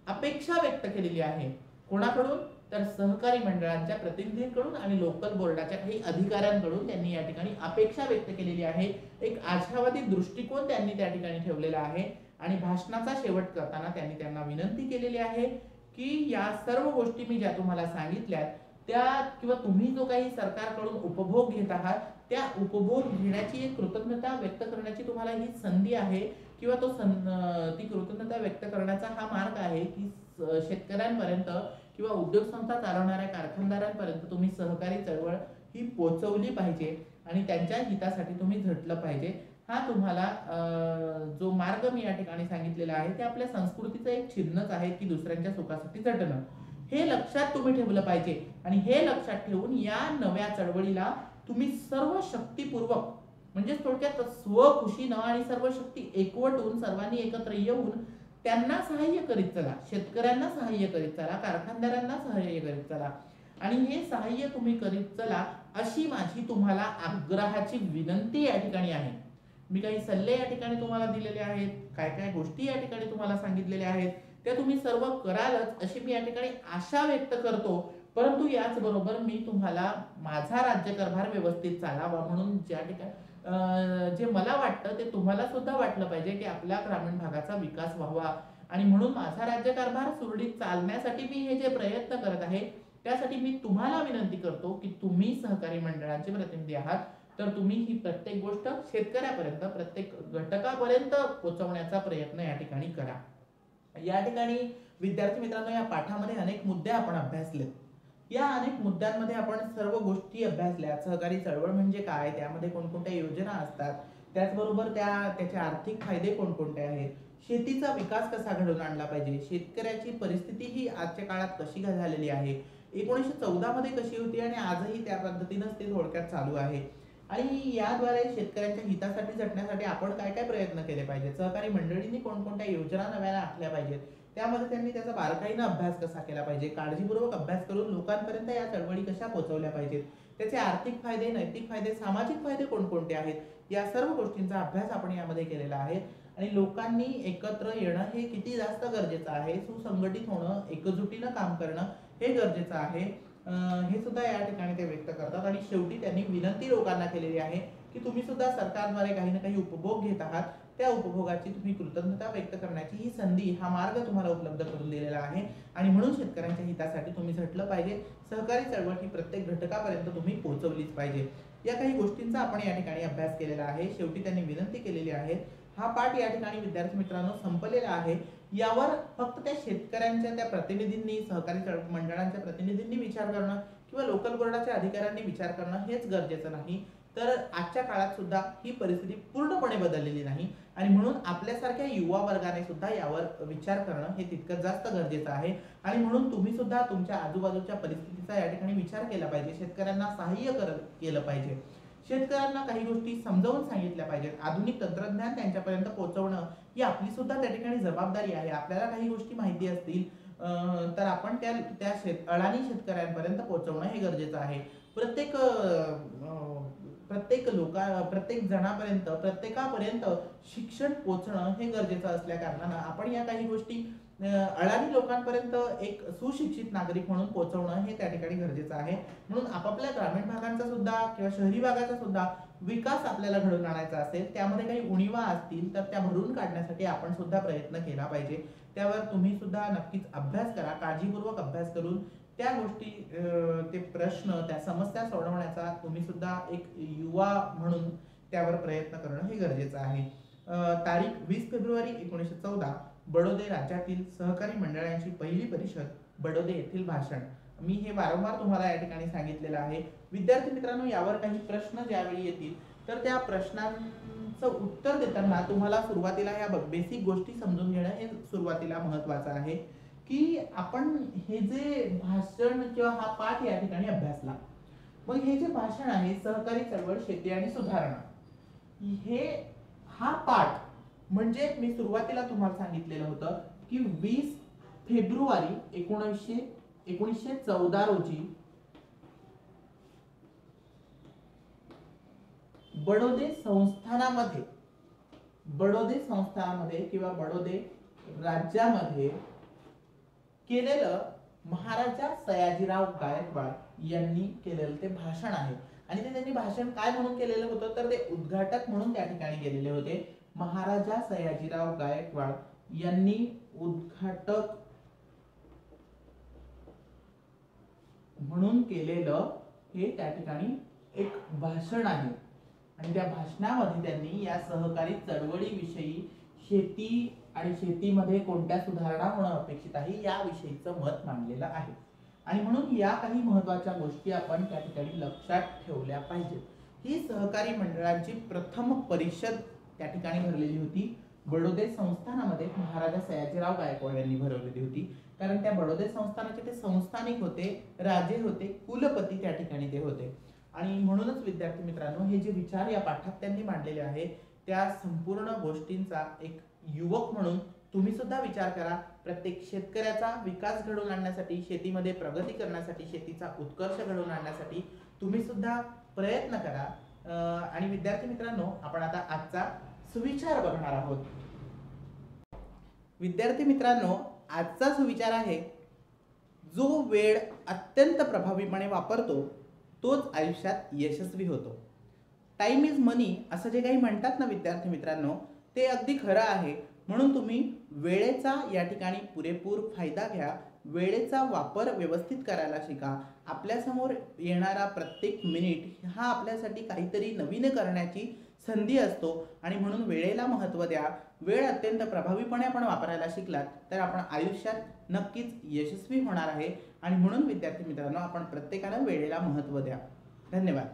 अपेक्षा व्यक्त केलेली आहे. कोणाकडून? तर सहकारी मंडळांच्या प्रतिनिधींकडून आणि लोकल बोर्डाच्या काही अधिकाऱ्यांकडून त्यांनी या ठिकाणी अपेक्षा व्यक्त केलेली आहे. एक आशावादी दृष्टिकोन त्यांनी त्या ठिकाणी ठेवलेला आहे आणि भाषणाचा शेवट करताना त्यांनी त्यांना विनंती केलेली आहे की या सर्व गोष्टी मी ज्या तुम्हाला सांगितल्यात त्या किंवा तुम्ही जो काही सरकारकडून उपभोग घेत आहात त्या उपभोग घेण्याची एक कृतज्ञता व्यक्त करण्याची तुम्हाला ही संधी आहे किंवा ती कृतज्ञता व्यक्त करण्याचा हा मार्ग आहे की शेतकऱ्यांपर्यंत किंवा उद्योग संस्था चालवणाऱ्या कारखानदारांपर्यंत तुम्ही सहकारी चळवळ ही पोहोचवली पाहिजे आणि त्यांच्या हितासाठी तुम्ही झटलं पाहिजे. हा तुम्हाला जो मार्ग मी या ठिकाणी सांगितलेला आहे ते आपल्या संस्कृतीचं एक चिन्हच आहे की दुसऱ्यांच्या सुखासाठी झटणं. हे लक्षात तुम्ही ठेवलं पाहिजे आणि हे लक्षात ठेवून या नव्या चळवळीला तुम्ही सर्व शक्तीपूर्वक म्हणजे थोडक्यात स्वखुशीनं आणि सर्व शक्ती एकवटून सर्वांनी एकत्र येऊन त्यांना सहाय्य करीत चला, शेतकऱ्यांना सहाय्य करीत चला, कारखानदारांना सहाय्य करीत चला आणि हे सहाय्य तुम्ही करीत चला अशी माझी तुम्हाला आग्रहाची विनंती या ठिकाणी आहे. मी काही सल्ले या ठिकाणी तुम्हाला दिलेले आहेत, काय काय गोष्टी या ठिकाणी तुम्हाला सांगितलेल्या आहेत त्या तुम्ही सर्व करालच अशी मी या ठिकाणी आशा व्यक्त करतो. परंतु याचबरोबर मी तुम्हाला माझा राज्यकारभार व्यवस्थित चालावा म्हणून ज्या ठिकाणी जे मला वाटतं ते तुम्हाला सुद्धा वाटलं पाहिजे की आपल्या ग्रामीण भागाचा विकास व्हावा, आणि म्हणून माझा राज्यकारभार सुरळीत चालण्यासाठी मी हे जे प्रयत्न करत आहे त्यासाठी मी तुम्हाला विनंती करतो की तुम्ही सहकारी मंडळांचे प्रतिनिधी आहात, तर तुम्ही ही प्रत्येक गोष्ट शेतकऱ्यापर्यंत, प्रत्येक घटकापर्यंत पोहोचवण्याचा प्रयत्न या ठिकाणी करा. या ठिकाणी विद्यार्थी मित्रांनो, या पाठामध्ये अनेक मुद्दे आपण अभ्यासलेत. या अनेक मुद्द्यांमध्ये आपण सर्व गोष्टी अभ्यासल्या. सहकारी चळवळ म्हणजे काय, त्यामध्ये कोणकोणत्या योजना असतात, त्याचबरोबर त्याचे आर्थिक फायदे कोणकोणते आहेत, शेतीचा विकास कसा घडवून आणला पाहिजे, शेतकऱ्याची परिस्थिती ही आजच्या काळात कशी झालेली आहे, 1914 मध्ये कशी होती आणि आजही त्या पद्धतीनेच ते थोडक्यात चालू आहे, आणि याद्वारे शेतकऱ्यांच्या हितासाठी झटण्यासाठी आपण काय काय प्रयत्न केले पाहिजेत, सहकारी मंडळींनी कोणकोणत्या योजना नव्याने आखल्या पाहिजेत, त्यामध्ये त्यांनी त्याचा बारकाईने अभ्यास कसा केला पाहिजे, काळजीपूर्वक अभ्यास करून लोकांपर्यंत या चळवळी कशा पोहोचवल्या पाहिजेत, त्याचे आर्थिक फायदे, नैतिक फायदे, सामाजिक फायदे कोणकोणते आहेत, या सर्व गोष्टींचा अभ्यास आपण यामध्ये केलेला आहे. आणि लोकांनी एकत्र येणं हे किती जास्त गरजेचं आहे, सुसंघटित होणं, एकजुटीनं काम करणं हे गरजेचं आहे, हे सुद्धा या ठिकाणी ते व्यक्त करतात. आणि शेवटी त्यांनी विनंती लोकांना केलेली आहे की तुम्ही सुद्धा सरकारद्वारे काही ना काही उपभोग घेत आहात, त्या उपभोगाची तुम्ही कृतज्ञता व्यक्त करण्याची ही संधी, हा मार्ग तुम्हाला उपलब्ध करून दिलेला आहे, आणि म्हणून शेतकऱ्यांच्या हितासाठी तुम्ही झटलं पाहिजे. सहकारी चळवळ ही प्रत्येक घटकापर्यंत तुम्ही पोहोचवलीच पाहिजे. या काही गोष्टींचा आपण या ठिकाणी अभ्यास केलेला आहे. शेवटी त्यांनी विनंती केलेली आहे. हा पाठ या ठिकाणी विद्यार्थी मित्रांनो संपलेला आहे. यावर फक्त त्या शेतकऱ्यांच्या त्या प्रतिनिधींनी, सहकारी मंडळांच्या प्रतिनिधींनी विचार करणं किंवा लोकल बोर्डाच्या अधिकाऱ्यांनी विचार करणं हेच गरजेचं नाही, तर आजच्या काळात सुद्धा ही परिस्थिती पूर्णपणे बदललेली नाही, आणि म्हणून आपल्यासारख्या युवा वर्गाने सुद्धा यावर विचार करणं हे तितकं जास्त गरजेचं आहे. आणि म्हणून तुम्ही सुद्धा तुमच्या आजूबाजूच्या परिस्थितीचा या ठिकाणी विचार केला पाहिजे, शेतकऱ्यांना सहाय्य केलं पाहिजे, शेतकऱ्यांना काही गोष्टी समजावून सांगितल्या पाहिजेत, आधुनिक तंत्रज्ञान त्यांच्यापर्यंत पोहोचवणं ही आपली सुद्धा त्या ठिकाणी जबाबदारी आहे. आपल्याला काही गोष्टी माहिती असतील तर आपण त्या अडाणी शेतकऱ्यांपर्यंत पोहोचवणं हे गरजेचं आहे. प्रत्येक जणापर्यंत, प्रत्येकापर्यंत शिक्षण पोहोचणं हे गरजेचं असल्या कारणानं आपण या काही गोष्टी अडाणी लोकांपर्यंत एक सुशिक्षित नागरिक म्हणून पोहोचवणं हे त्या ठिकाणी गरजेचं आहे. म्हणून आपापल्या ग्रामीण भागांचा सुद्धा किंवा शहरी भागाचा सुद्धा विकास आपल्याला घडवून आणायचा असेल, त्यामध्ये काही उणिवा असतील तर त्या भरून काढण्यासाठी आपण सुद्धा प्रयत्न केला पाहिजे. त्यावर तुम्ही सुद्धा नक्कीच अभ्यास करा, काळजीपूर्वक अभ्यास करून त्या गोष्टी, ते प्रश्न, त्या समस्या सोडवण्याचा तुम्ही सुद्धा एक युवा म्हणून त्यावर प्रयत्न करणं हे गरजेचं आहे. तारीख 20 फेब्रुवारी 1914, बडोदे राज्यातील सहकारी मंडळांची पहिली परिषद, बडोदे येथील भाषण. मी हे वारंवार तुम्हाला या ठिकाणी सांगितलेलं आहे. विद्यार्थी मित्रांनो, यावर काही प्रश्न ज्यावेळी येतील तर त्या प्रश्नांचं उत्तर देताना तुम्हाला सुरुवातीला या बेसिक गोष्टी समजून घेणं हे सुरुवातीला महत्वाचं आहे की आपण हे जे भाषण किंवा हा पाठ या ठिकाणी अभ्यासला, मग हे जे भाषण आहे सहकारी चळवळ, शेती आणि सुधारणा, हा पाठ म्हणजे मी सुरुवातीला तुम्हाला सांगितलेलं होतं की 20 फेब्रुवारी 1914 रोजी बडोदे संस्थानामध्ये किंवा बडोदे राज्यामध्ये केलेलं महाराजा सयाजीराव गायकवाड यांनी केलेलं ते भाषण आहे. आणि ते त्यांनी भाषण काय म्हणून केलेलं होतं तर ते उद्घाटक म्हणून त्या ठिकाणी गेलेले होते. महाराजा सयाजीराव गायकवाड यांनी उद्घाटक म्हणून केलेलं हे त्या ठिकाणी एक भाषण आहे. आणि त्या भाषणामध्ये त्यांनी या सहकारी चळवळीविषयी, शेती आणि शेतीमध्ये कोणत्या सुधारणा होणं अपेक्षित आहे याविषयीचं मत मांडलेलं आहे. आणि म्हणून या काही महत्त्वाच्या गोष्टी आपण त्या ठिकाणी लक्षात ठेवल्या पाहिजेत. ही सहकारी मंडळांची प्रथम परिषद त्या ठिकाणी भरलेली होती. बडोदे संस्थानामध्ये महाराजा सयाजीराव गायकवाड यांनी भरवलेली होती. कारण त्या बडोदे संस्थानाचे ते संस्थानिक होते, राजे होते, कुलपती त्या ठिकाणी ते होते. आणि म्हणूनच विद्यार्थी मित्रांनो, हे जे विचार या पाठात त्यांनी मांडलेले आहे त्या संपूर्ण गोष्टींचा एक युवक म्हणून तुम्ही सुद्धा विचार करा. प्रत्येक शेतकऱ्याचा विकास घडवून आणण्यासाठी, शेतीमध्ये प्रगती करण्यासाठी, शेतीचा उत्कर्ष घडवून आणण्यासाठी तुम्ही सुद्धा प्रयत्न करा. आणि विद्यार्थी मित्रांनो, आपण आता आजचा सुविचार बघणार आहोत. विद्यार्थी मित्रांनो, आजचा सुविचार आहे, जो वेळ अत्यंत प्रभावीपणे वापरतो तोच आयुष्यात यशस्वी होतो. टाइम इज मनी असं जे काही म्हणतात ना विद्यार्थी मित्रांनो, ते अगदी खरं आहे. म्हणून तुम्ही वेळेचा या ठिकाणी पुरेपूर फायदा घ्या. वेळेचा वापर व्यवस्थित करायला शिका. आपल्यासमोर येणारा प्रत्येक मिनिट हा आपल्यासाठी काहीतरी नवीन करण्याची संधी असतो आणि म्हणून वेळेला महत्त्व द्या. वेळ अत्यंत प्रभावीपणे आपण वापरायला शिकलात तर आपण आयुष्यात नक्कीच यशस्वी होणार आहे आणि म्हणून विद्यार्थी मित्रांनो, आपण प्रत्येकानं वेळेला महत्त्व द्या. धन्यवाद.